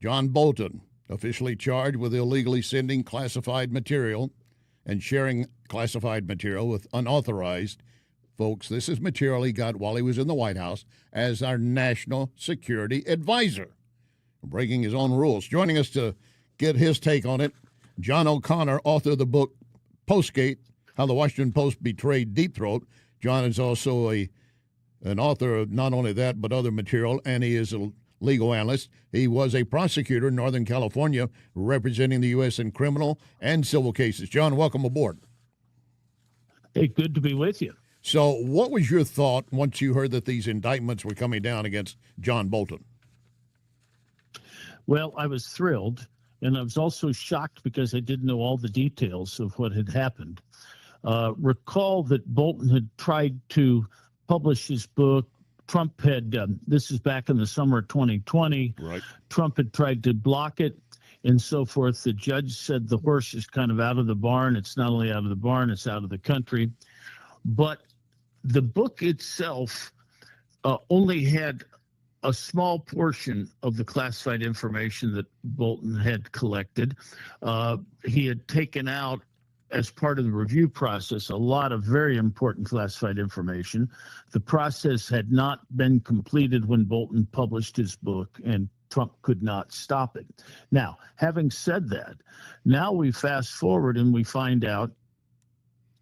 John Bolton, officially charged with illegally sending classified material and sharing classified material with unauthorized folks. This is material he got while he was in the White House as our National Security Advisor, breaking his own rules. Joining us to get his take on it, John O'Connor, author of the book Postgate, How the Washington Post Betrayed Deep Throat. John is also an author of not only that, but other material, and he is a legal analyst. He was a prosecutor in Northern California representing the U.S. in criminal and civil cases. John, welcome aboard. Hey, good to be with you. So what was your thought once you heard that these indictments were coming down against John Bolton? Well, I was thrilled, and I was also shocked because I didn't know all the details of what had happened. Recall that Bolton had tried to publish his book Trump had, this is back in the summer of 2020. Right. Trump had tried to block it and so forth. The judge said the horse is kind of out of the barn. It's not only out of the barn, it's out of the country. But the book itself only had a small portion of the classified information that Bolton had collected. He had taken out, as part of the review process, a lot of very important classified information. The process had not been completed when Bolton published his book, and Trump could not stop it. Now, having said that, now we fast forward and we find out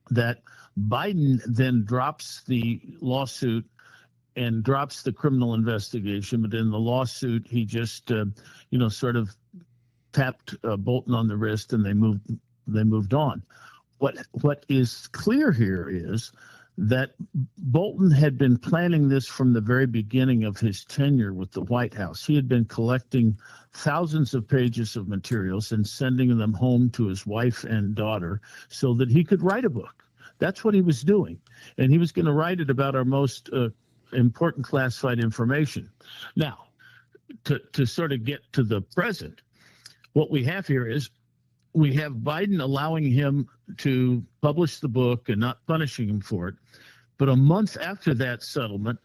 that Biden then drops the lawsuit and drops the criminal investigation. But in the lawsuit, he just, sort of tapped Bolton on the wrist, and they moved on. What is clear here is that Bolton had been planning this from the very beginning of his tenure with the White House. He had been collecting thousands of pages of materials and sending them home to his wife and daughter so that he could write a book. That's what he was doing. And he was going to write it about our most important classified information. Now, to sort of get to the present, what we have here is we have Biden allowing him to publish the book and not punishing him for it. But a month after that settlement,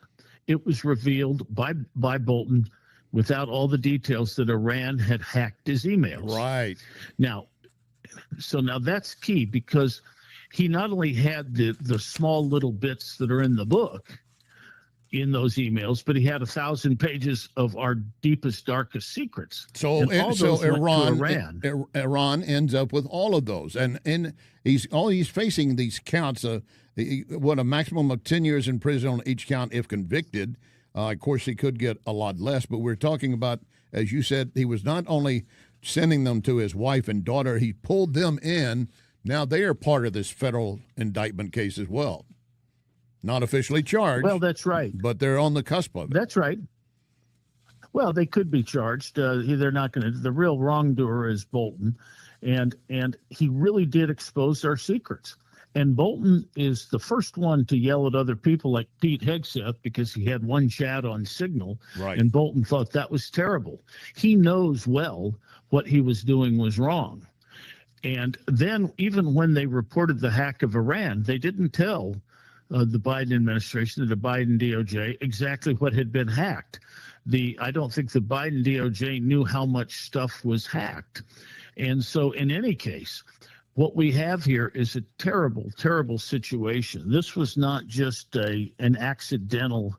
it was revealed by Bolton, without all the details, that Iran had hacked his emails. Right. Now that's key, because he not only had the small little bits that are in the book in those emails, but he had 1,000 pages of our deepest, darkest secrets. So Iran ends up with all of those, and he's facing these counts. A maximum of 10 years in prison on each count if convicted. Of course, he could get a lot less, but we're talking about, as you said, he was not only sending them to his wife and daughter, he pulled them in. Now they are part of this federal indictment case as well. Not officially charged. Well, that's right. But they're on the cusp of it. That's right. Well, they could be charged. They're not going to. The real wrongdoer is Bolton, and he really did expose our secrets. And Bolton is the first one to yell at other people like Pete Hegseth because he had one chat on Signal, right. And Bolton thought that was terrible. He knows well what he was doing was wrong. And then even when they reported the hack of Iran, they didn't tell the Biden administration, the Biden DOJ, exactly what had been hacked. I don't think the Biden DOJ knew how much stuff was hacked. And so in any case, what we have here is a terrible, terrible situation. This was not just an accidental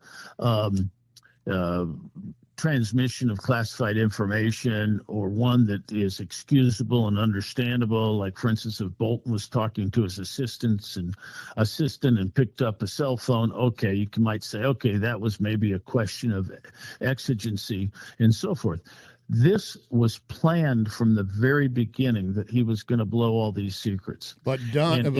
transmission of classified information, or one that is excusable and understandable. Like, for instance, if Bolton was talking to his assistant and picked up a cell phone, okay, you might say, okay, that was maybe a question of exigency and so forth. This was planned from the very beginning, that he was going to blow all these secrets. But John, you're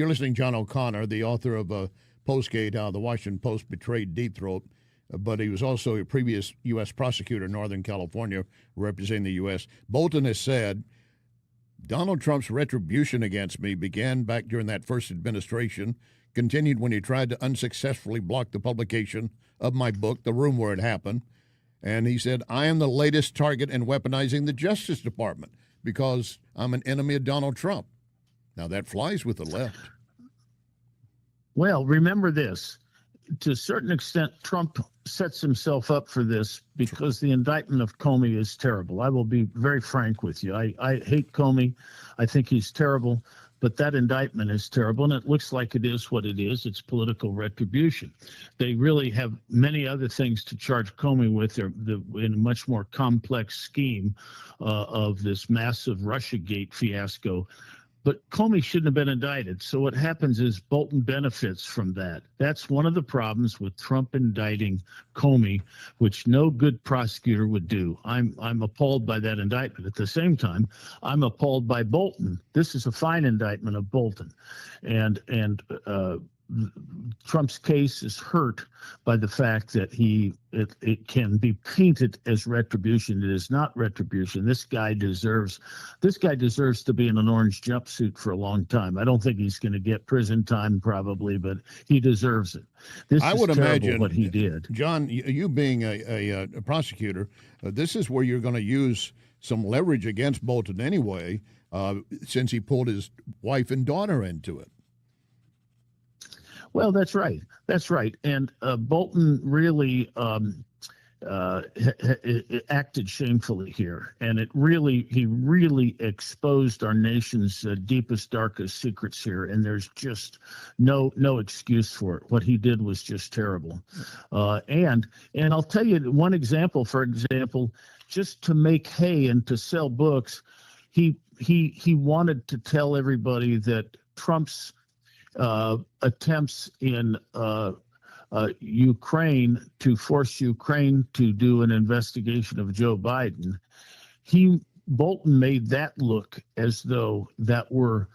listening to John O'Connor, the author of Postgate, How the Washington Post Betrayed Deep Throat, but he was also a previous U.S. prosecutor in Northern California representing the U.S. Bolton has said, Donald Trump's retribution against me began back during that first administration, continued when he tried to unsuccessfully block the publication of my book, The Room Where It Happened. And he said, I am the latest target in weaponizing the Justice Department because I'm an enemy of Donald Trump. Now, that flies with the left. Well, remember this. To a certain extent, Trump sets himself up for this because the indictment of Comey is terrible. I will be very frank with you. I hate Comey. I think he's terrible. But that indictment is terrible, and it looks like it is what it is. It's political retribution. They really have many other things to charge Comey with. They're in a much more complex scheme of this massive Russiagate fiasco. But Comey shouldn't have been indicted. So what happens is Bolton benefits from that. That's one of the problems with Trump indicting Comey, which no good prosecutor would do. I'm appalled by that indictment. At the same time, I'm appalled by Bolton. This is a fine indictment of Bolton. And Trump's case is hurt by the fact that it can be painted as retribution. It is not retribution. This guy deserves to be in an orange jumpsuit for a long time. I don't think he's going to get prison time probably, but he deserves it. I would imagine what he did. John, you being a prosecutor, this is where you're going to use some leverage against Bolton anyway, since he pulled his wife and daughter into it. Well, that's right. That's right. And Bolton really acted shamefully here, and he really exposed our nation's deepest, darkest secrets here. And there's just no excuse for it. What he did was just terrible. And I'll tell you one example. For example, just to make hay and to sell books, he wanted to tell everybody that Trump's attempts in Ukraine to force Ukraine to do an investigation of Joe Biden, Bolton made that look as though that were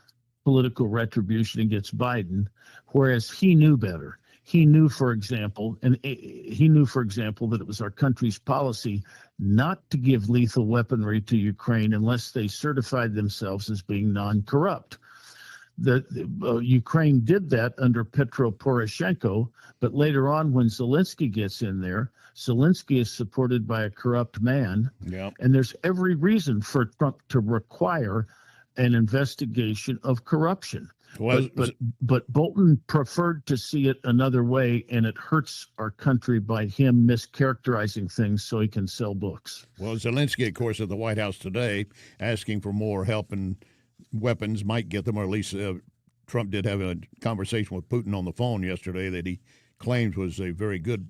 political retribution against Biden, whereas he knew better. He knew, for example, that it was our country's policy not to give lethal weaponry to Ukraine unless they certified themselves as being non-corrupt. Ukraine did that under Petro Poroshenko, but later on when Zelensky gets in there, Zelensky is supported by a corrupt man, and there's every reason for Trump to require an investigation of corruption. Well, but Bolton preferred to see it another way, and it hurts our country by him mischaracterizing things so he can sell books. Well, Zelensky, of course, at the White House today, asking for more help and weapons might get them, or at least Trump did have a conversation with Putin on the phone yesterday that he claims was a very good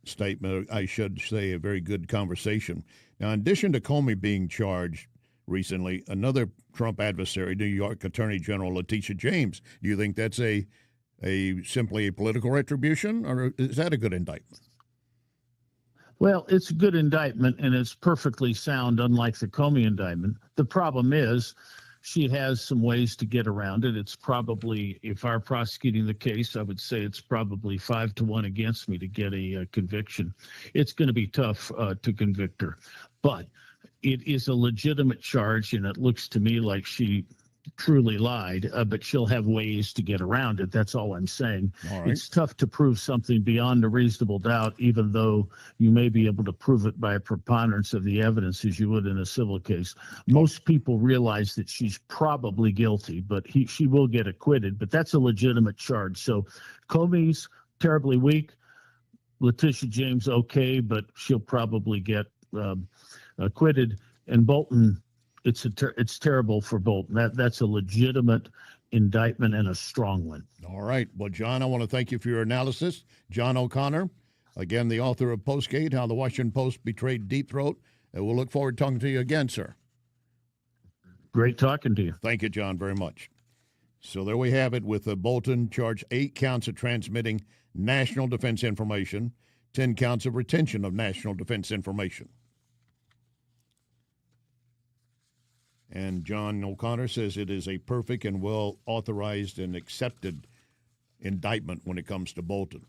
statement, I should say a very good conversation. Now, in addition to Comey being charged recently, another Trump adversary, New York Attorney General Letitia James, do you think that's a simply a political retribution, or is that a good indictment? Well, it's a good indictment, and it's perfectly sound, unlike the Comey indictment. The problem is she has some ways to get around it. It's probably, if I were prosecuting the case, I would say it's probably 5-1 against me to get a conviction. It's going to be tough to convict her, but it is a legitimate charge, and it looks to me like she truly lied, but she'll have ways to get around it. That's all I'm saying. All right. It's tough to prove something beyond a reasonable doubt, even though you may be able to prove it by a preponderance of the evidence as you would in a civil case. Most people realize that she's probably guilty, but she will get acquitted, but that's a legitimate charge. So Comey's terribly weak. Letitia James, okay, but she'll probably get acquitted. And Bolton, it's terrible for Bolton. That's a legitimate indictment and a strong one. All right. Well, John, I want to thank you for your analysis. John O'Connor, again, the author of Postgate, How the Washington Post Betrayed Deep Throat. And we'll look forward to talking to you again, sir. Great talking to you. Thank you, John, very much. So there we have it with Bolton charged 8 counts of transmitting national defense information, 10 counts of retention of national defense information. And John O'Connor says it is a perfect and well-authorized and accepted indictment when it comes to Bolton.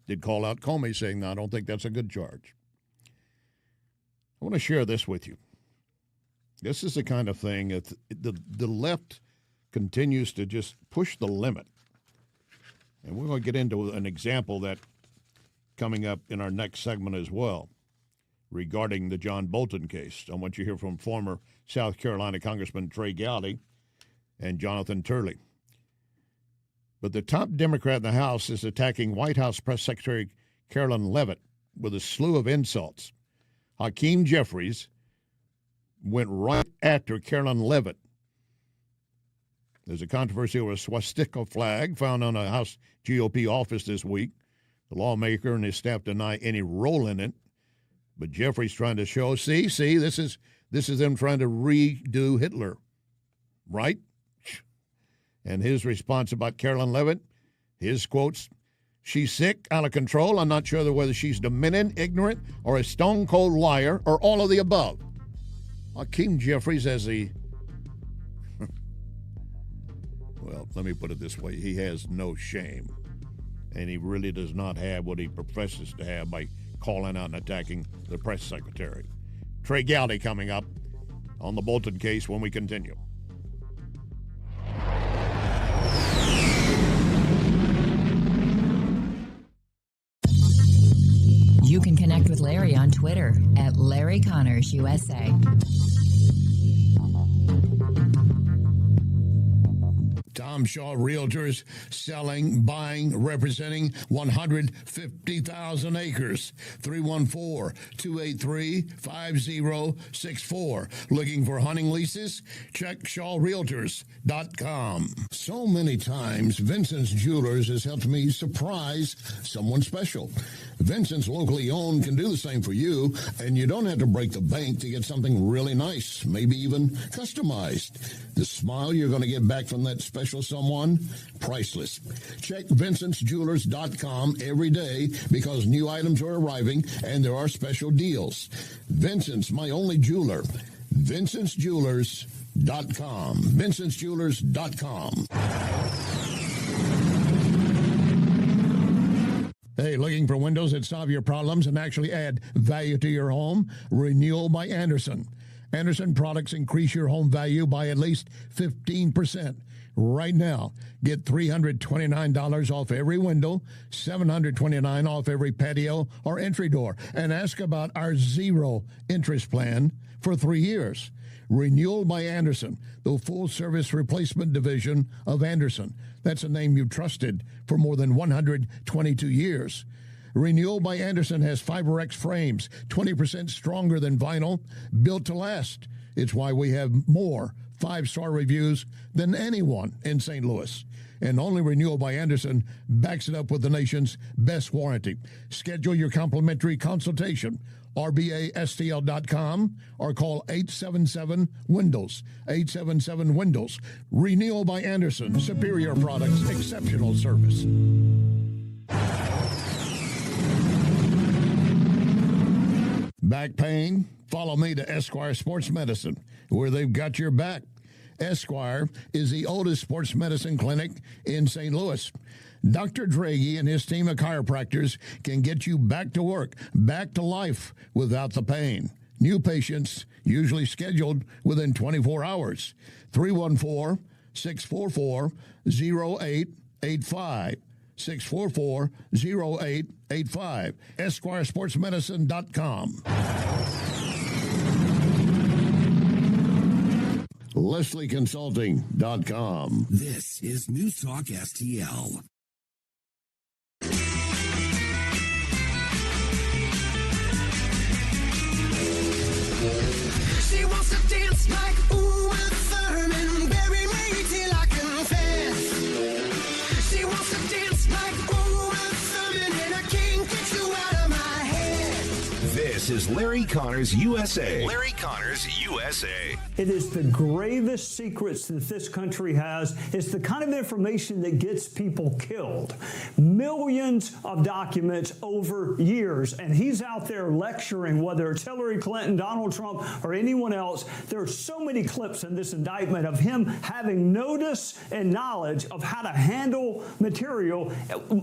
Did call out Comey saying, no, I don't think that's a good charge. I want to share this with you. This is the kind of thing that the left continues to just push the limit. And we're going to get into an example that coming up in our next segment as well, regarding the John Bolton case. I want you to hear from former South Carolina Congressman Trey Gowdy and Jonathan Turley. But the top Democrat in the House is attacking White House Press Secretary Carolyn Leavitt with a slew of insults. Hakeem Jeffries went right after Carolyn Leavitt. There's a controversy over a swastika flag found on a House GOP office this week. The lawmaker and his staff deny any role in it. But Jeffrey's trying to show, see, this is them trying to redo Hitler, right? And his response about Carolyn Leavitt, his quotes, she's sick, out of control. I'm not sure whether she's demented, ignorant, or a stone-cold liar, or all of the above. Hakeem Jeffries as the, well, well, let me put it this way. He has no shame. And he really does not have what he professes to have by calling out and attacking the press secretary. Trey Gowdy coming up on the Bolton case when we continue. You can connect with Larry on Twitter at Larry Connors USA. Tom Shaw Realtors selling, buying, representing 150,000 acres. 314-283-5064. Looking for hunting leases? Check shawrealtors.com. So many times, Vincent's Jewelers has helped me surprise someone special. Vincent's locally owned can do the same for you, and you don't have to break the bank to get something really nice, maybe even customized. The smile you're going to get back from that special someone, priceless. Check VincentsJewelers.com every day because new items are arriving and there are special deals. Vincent's, my only jeweler. VincentsJewelers.com. VincentsJewelers.com. Hey, looking for windows that solve your problems and actually add value to your home? Renewal by Anderson. Anderson products increase your home value by at least 15%. Right now, get $329 off every window, $729 off every patio or entry door, and ask about our zero interest plan for 3 years. Renewal by Anderson, the full-service replacement division of Anderson. That's a name you've trusted for more than 122 years. Renewal by Anderson has FiberX frames, 20% stronger than vinyl, built to last. It's why we have more 5-star reviews than anyone in St. Louis. And only Renewal by Anderson backs it up with the nation's best warranty. Schedule your complimentary consultation. RBASTL.com or call 877-WINDOWS. 877-WINDOWS. Renewal by Anderson. Superior products, exceptional service. Back pain? Follow me to Esquire Sports Medicine, where they've got your back. Esquire is the oldest sports medicine clinic in St. Louis. Dr. Draghi and his team of chiropractors can get you back to work, back to life without the pain. New patients usually scheduled within 24 hours. 314-644-0885. 644-0885. EsquireSportsMedicine.com. LeslieConsulting.com. This is News Talk STL. She wants to dance like Uma Thurman, bury me till I confess. She wants to dance like Uma Thurman, and I can't get you out of my head. This is Larry Connors USA. Larry Connors USA. It is the gravest secrets that this country has. It's the kind of information that gets people killed. Millions of documents over years, and he's out there lecturing, whether it's Hillary Clinton, Donald Trump, or anyone else. There are so many clips in this indictment of him having notice and knowledge of how to handle material.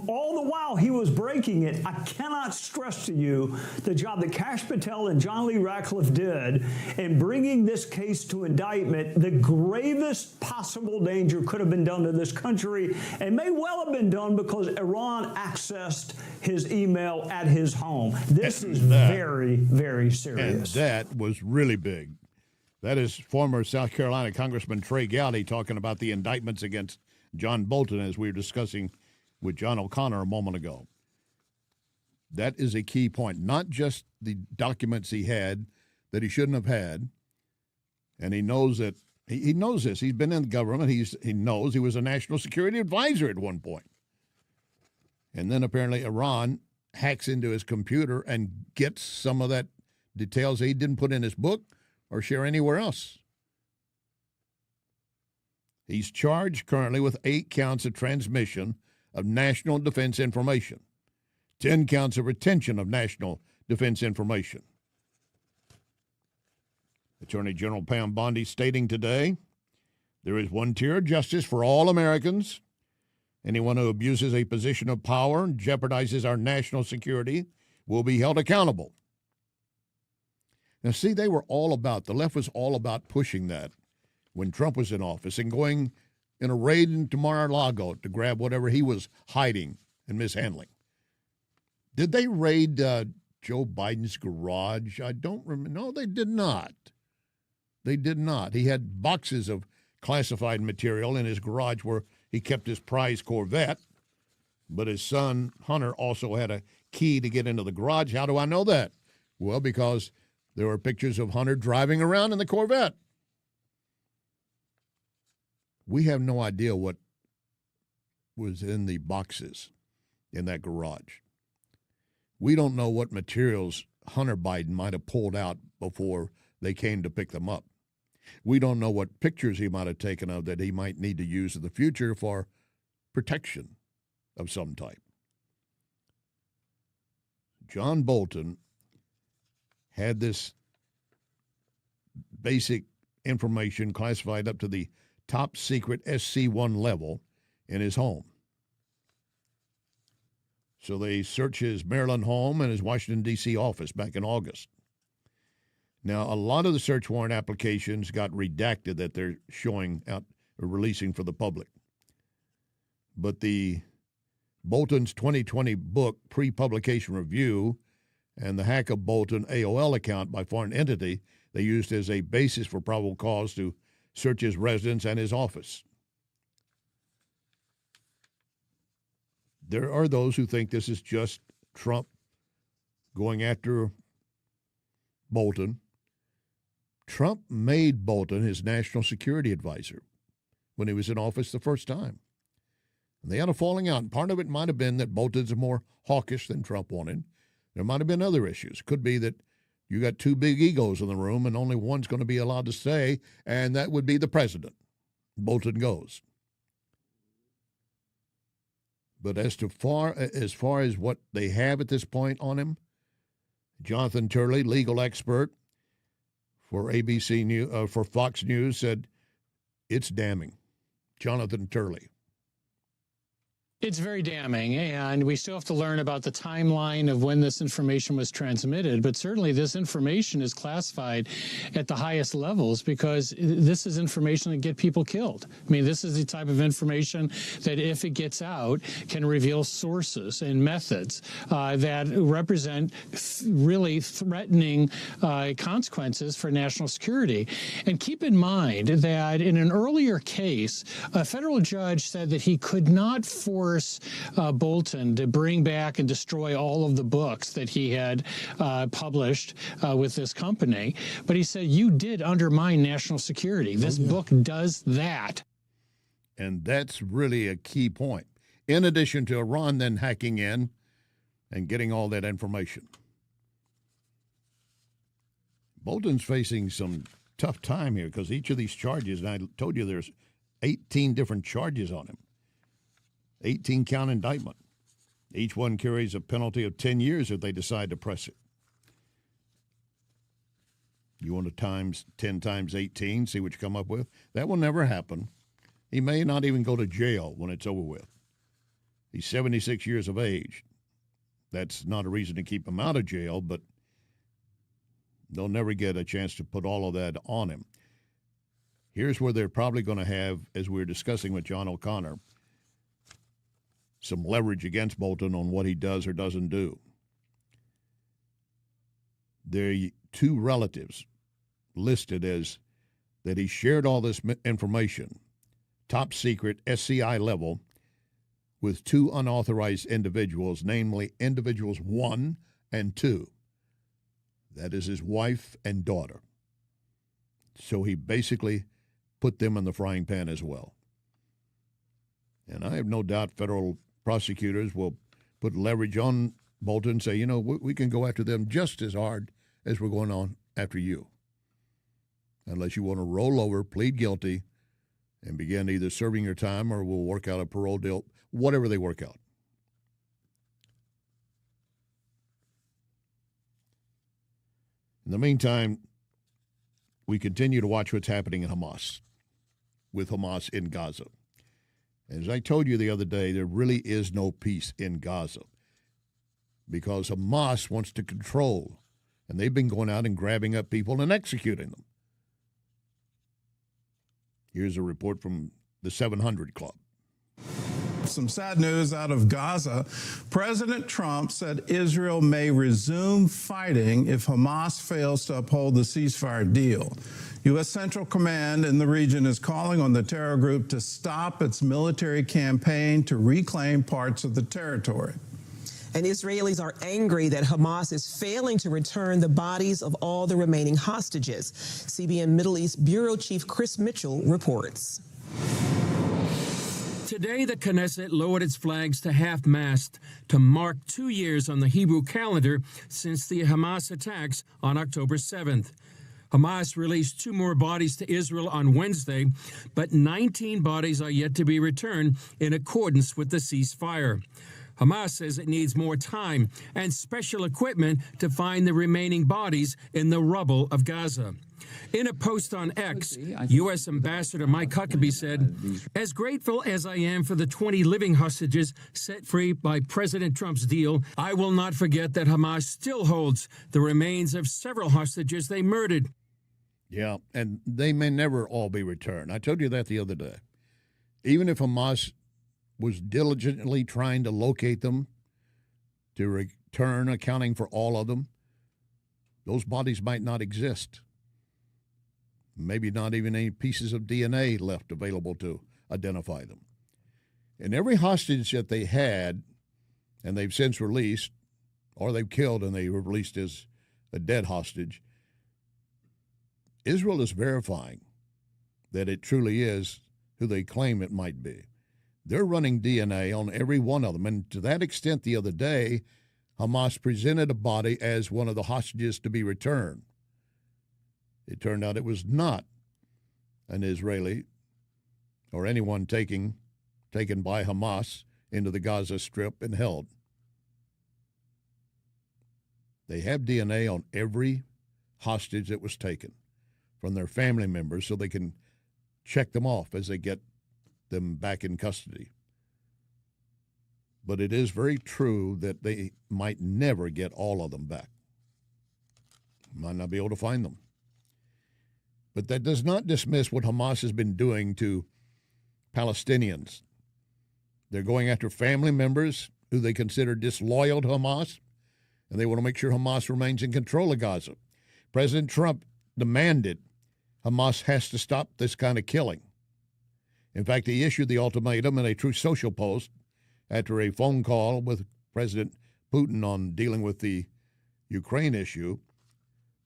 All the while he was breaking it. I cannot stress to you the job that Kash Patel and John Lee Ratcliffe did in bringing this case to indictment. The gravest possible danger could have been done to this country, and may well have been done because Iran accessed his email at his home. This is very, very serious. And that was really big. That is former South Carolina Congressman Trey Gowdy talking about the indictments against John Bolton, as we were discussing with John O'Connor a moment ago. That is a key point. Not just the documents he had that he shouldn't have had, and he knows that he knows this. He's been in the government. He knows he was a national security advisor at one point. And then apparently Iran hacks into his computer and gets some of that details he didn't put in his book or share anywhere else. He's charged currently with 8 counts of transmission of national defense information, 10 counts of retention of national defense information. Attorney General Pam Bondi stating today There is one tier of justice for all Americans. Anyone who abuses a position of power and jeopardizes our national security will be held accountable. Now, see, the left was all about pushing that when Trump was in office and going in a raid into Mar-a-Lago to grab whatever he was hiding and mishandling. Did they raid Joe Biden's garage? I don't remember. No, they did not. They did not. He had boxes of classified material in his garage where he kept his prize Corvette, but his son, Hunter, also had a key to get into the garage. How do I know that? Well, because there were pictures of Hunter driving around in the Corvette. We have no idea what was in the boxes in that garage. We don't know what materials Hunter Biden might have pulled out before they came to pick them up. We don't know what pictures he might have taken of that he might need to use in the future for protection of some type. John Bolton had this basic information classified up to the top secret SC1 level in his home. So they searched his Maryland home and his Washington, D.C. office back in August. Now, a lot of the search warrant applications got redacted that they're showing out or releasing for the public. But the Bolton's 2020 book pre-publication review and the hack of Bolton AOL account by foreign entity they used as a basis for probable cause to search his residence and his office. There are those who think this is just Trump going after Bolton. Trump made Bolton his national security advisor when he was in office the first time. And they had a falling out. And part of it might have been that Bolton's more hawkish than Trump wanted. There might have been other issues. Could be that you got two big egos in the room and only one's going to be allowed to say, and that would be the president. Bolton goes. But as far as what they have at this point on him, Jonathan Turley, legal expert for ABC News, for Fox News, said it's damning. Jonathan Turley. It's very damning, and we still have to learn about the timeline of when this information was transmitted. But certainly this information is classified at the highest levels because this is information that get people killed. I mean, this is the type of information that, if it gets out, can reveal sources and methods that represent really threatening consequences for national security. And keep in mind that in an earlier case, a federal judge said that he could not force Bolton to bring back and destroy all of the books that he had published with this company. But he said, you did undermine national security. This book does that. And that's really a key point. In addition to Iran then hacking in and getting all that information. Bolton's facing some tough time here because each of these charges, and I told you there's 18 different charges on him. 18-count indictment. Each one carries a penalty of 10 years if they decide to press it. You want to times 10 times 18, see what you come up with? That will never happen. He may not even go to jail when it's over with. He's 76 years of age. That's not a reason to keep him out of jail, but they'll never get a chance to put all of that on him. Here's where they're probably going to have, as we were discussing with John O'Connor, some leverage against Bolton on what he does or doesn't do. There are two relatives listed as that he shared all this information, top secret, SCI level, with two unauthorized individuals, namely individuals 1 and 2. That is his wife and daughter. So he basically put them in the frying pan as well. And I have no doubt federal prosecutors will put leverage on Bolton and say, you know, we can go after them just as hard as we're going on after you. Unless you want to roll over, plead guilty, and begin either serving your time or we'll work out a parole deal, whatever they work out. In the meantime, we continue to watch what's happening in Hamas. with Hamas in Gaza. As I told you the other day, there really is no peace in Gaza because Hamas wants to control, and they've been going out and grabbing up people and executing them. Here's a report from the 700 Club. Some sad news out of Gaza. President Trump said Israel may resume fighting if Hamas fails to uphold the ceasefire deal. U.S. Central Command in the region is calling on the terror group to stop its military campaign to reclaim parts of the territory. And Israelis are angry that Hamas is failing to return the bodies of all the remaining hostages. CBN Middle East Bureau Chief Chris Mitchell reports. Today, the Knesset lowered its flags to half-mast to mark 2 years on the Hebrew calendar since the Hamas attacks on October 7th. Hamas released 2 more bodies to Israel on Wednesday, but 19 bodies are yet to be returned in accordance with the ceasefire. Hamas says it needs more time and special equipment to find the remaining bodies in the rubble of Gaza. In a post on X, U.S. Ambassador Mike Huckabee said, "As grateful as I am for the 20 living hostages set free by President Trump's deal, I will not forget that Hamas still holds the remains of several hostages they murdered." Yeah, and they may never all be returned. I told you that the other day. Even if Hamas was diligently trying to locate them to return, accounting for all of them, those bodies might not exist. Maybe not even any pieces of DNA left available to identify them. And every hostage that they had, and they've since released, or they've killed and they were released as a dead hostage, Israel is verifying that it truly is who they claim it might be. They're running DNA on every one of them. And to that extent, the other day, Hamas presented a body as one of the hostages to be returned. It turned out it was not an Israeli or anyone taken by Hamas into the Gaza Strip and held. They have DNA on every hostage that was taken from their family members so they can check them off as they get them back in custody. But it is very true that they might never get all of them back. Might not be able to find them. But that does not dismiss what Hamas has been doing to Palestinians. They're going after family members who they consider disloyal to Hamas, and they want to make sure Hamas remains in control of Gaza. President Trump demanded Hamas has to stop this kind of killing. In fact, he issued the ultimatum in a Truth Social post after a phone call with President Putin on dealing with the Ukraine issue.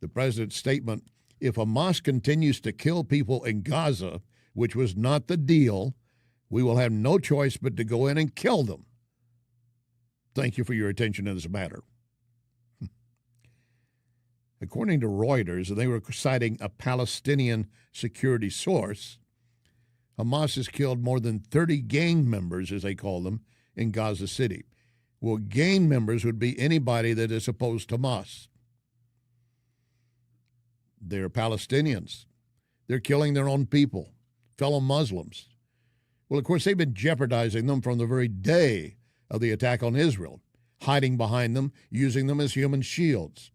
The president's statement, "If Hamas continues to kill people in Gaza, which was not the deal, we will have no choice but to go in and kill them. Thank you for your attention to this matter." According to Reuters, and they were citing a Palestinian security source, Hamas has killed more than 30 gang members, as they call them, in Gaza City. Well, gang members would be anybody that is opposed to Hamas. They're Palestinians. They're killing their own people, fellow Muslims. Well, of course, they've been jeopardizing them from the very day of the attack on Israel, hiding behind them, using them as human shields.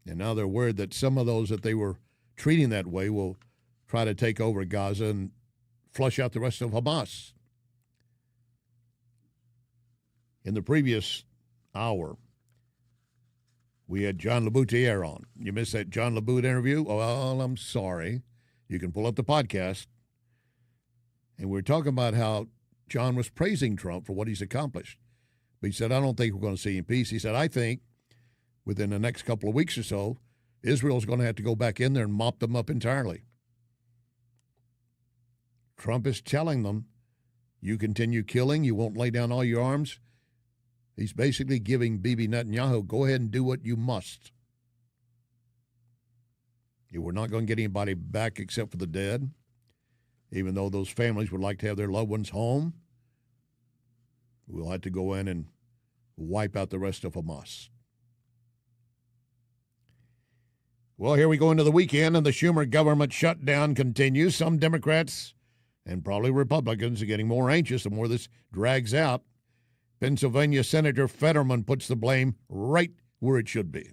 And now they're worried that some of those that they were treating that way will try to take over Gaza and flush out the rest of Hamas. In the previous hour, we had John Laboutiere on. You missed that John Labout interview? Well, I'm sorry. You can pull up the podcast. And we're talking about how John was praising Trump for what he's accomplished. But he said, I don't think we're going to see peace. He said, I think within the next couple of weeks or so, Israel's going to have to go back in there and mop them up entirely. Trump is telling them, you continue killing, you won't lay down all your arms. He's basically giving Bibi Netanyahu, go ahead and do what you must. We're not going to get anybody back except for the dead, even though those families would like to have their loved ones home. We'll have to go in and wipe out the rest of Hamas. Well, here we go into the weekend, and the Schumer government shutdown continues. Some Democrats and probably Republicans are getting more anxious the more this drags out. Pennsylvania Senator Fetterman puts the blame right where it should be.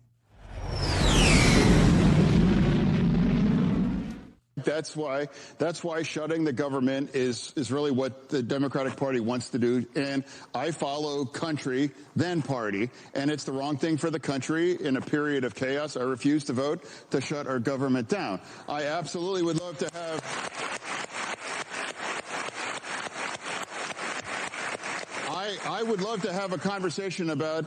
That's why shutting the government is really what the Democratic Party wants to do. And I follow country, then party. And it's the wrong thing for the country in a period of chaos. I refuse to vote to shut our government down. I absolutely would love to have... I would love to have a conversation about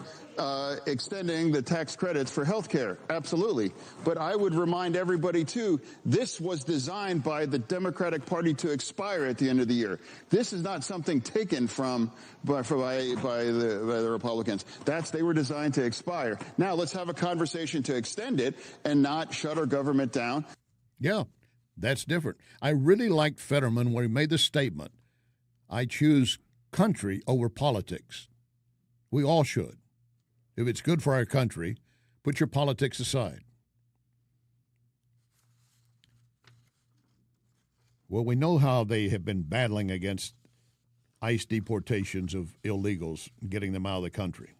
extending the tax credits for health care. Absolutely. But I would remind everybody, too, this was designed by the Democratic Party to expire at the end of the year. This is not something taken by the Republicans. They were designed to expire. Now, let's have a conversation to extend it and not shut our government down. Yeah, that's different. I really liked Fetterman when he made the statement, I choose country over politics. We all should. If it's good for our country, put your politics aside. Well, we know how they have been battling against ICE deportations of illegals, getting them out of the country.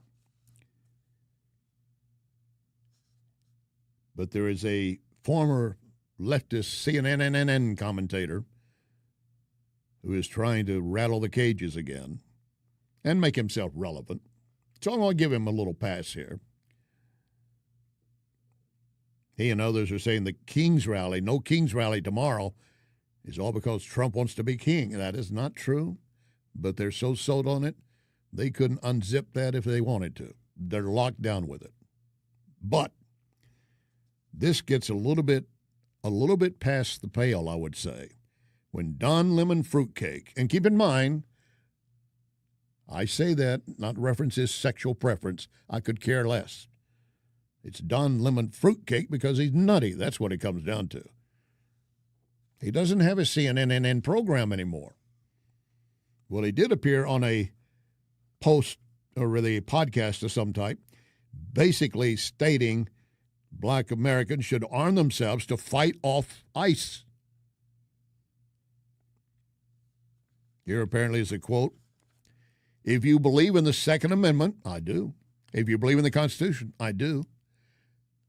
But there is a former leftist CNN commentator who is trying to rattle the cages again and make himself relevant. So I'm going to give him a little pass here. He and others are saying the King's Rally, no King's Rally tomorrow, is all because Trump wants to be king. That is not true, but they're so sold on it, they couldn't unzip that if they wanted to. They're locked down with it. But this gets a little bit past the pale, I would say. When Don Lemon fruitcake, and keep in mind, I say that, not reference his sexual preference. I could care less. It's Don Lemon fruitcake because he's nutty. That's what it comes down to. He doesn't have a CNN program anymore. Well, he did appear on a post or really a podcast of some type, basically stating black Americans should arm themselves to fight off ICE. Here apparently is a quote. If you believe in the Second Amendment, I do. If you believe in the Constitution, I do.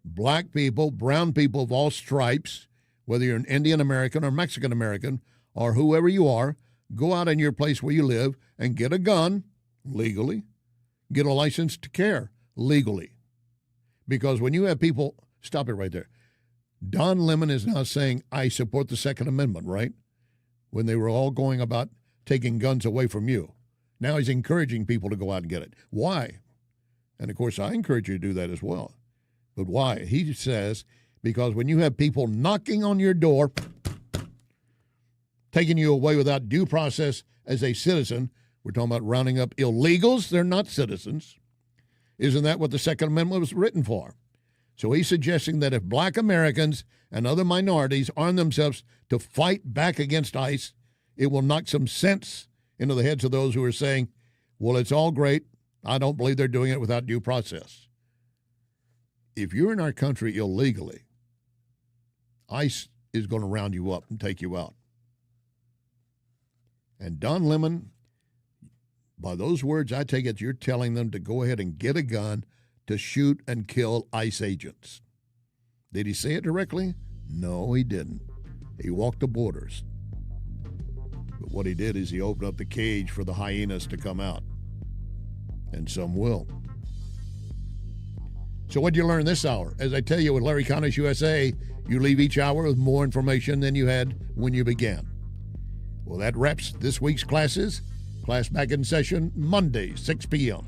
Black people, brown people of all stripes, whether you're an Indian American or Mexican American or whoever you are, go out in your place where you live and get a gun legally, get a license to carry legally. Because when you have people, stop it right there. Don Lemon is now saying, I support the Second Amendment, right? When they were all going about taking guns away from you. Now he's encouraging people to go out and get it. Why? And, of course, I encourage you to do that as well. But why? He says, because when you have people knocking on your door, taking you away without due process as a citizen, we're talking about rounding up illegals. They're not citizens. Isn't that what the Second Amendment was written for? So he's suggesting that if black Americans and other minorities arm themselves to fight back against ICE, it will knock some sense into the heads of those who are saying, well, it's all great. I don't believe they're doing it without due process. If you're in our country illegally, ICE is going to round you up and take you out. And Don Lemon, by those words, I take it you're telling them to go ahead and get a gun to shoot and kill ICE agents. Did he say it directly? No, he didn't. He walked the borders. But what he did is he opened up the cage for the hyenas to come out. And some will. So what'd you learn this hour? As I tell you, with Larry Connors USA, you leave each hour with more information than you had when you began. Well, that wraps this week's classes. Class back in session Monday, 6 p.m.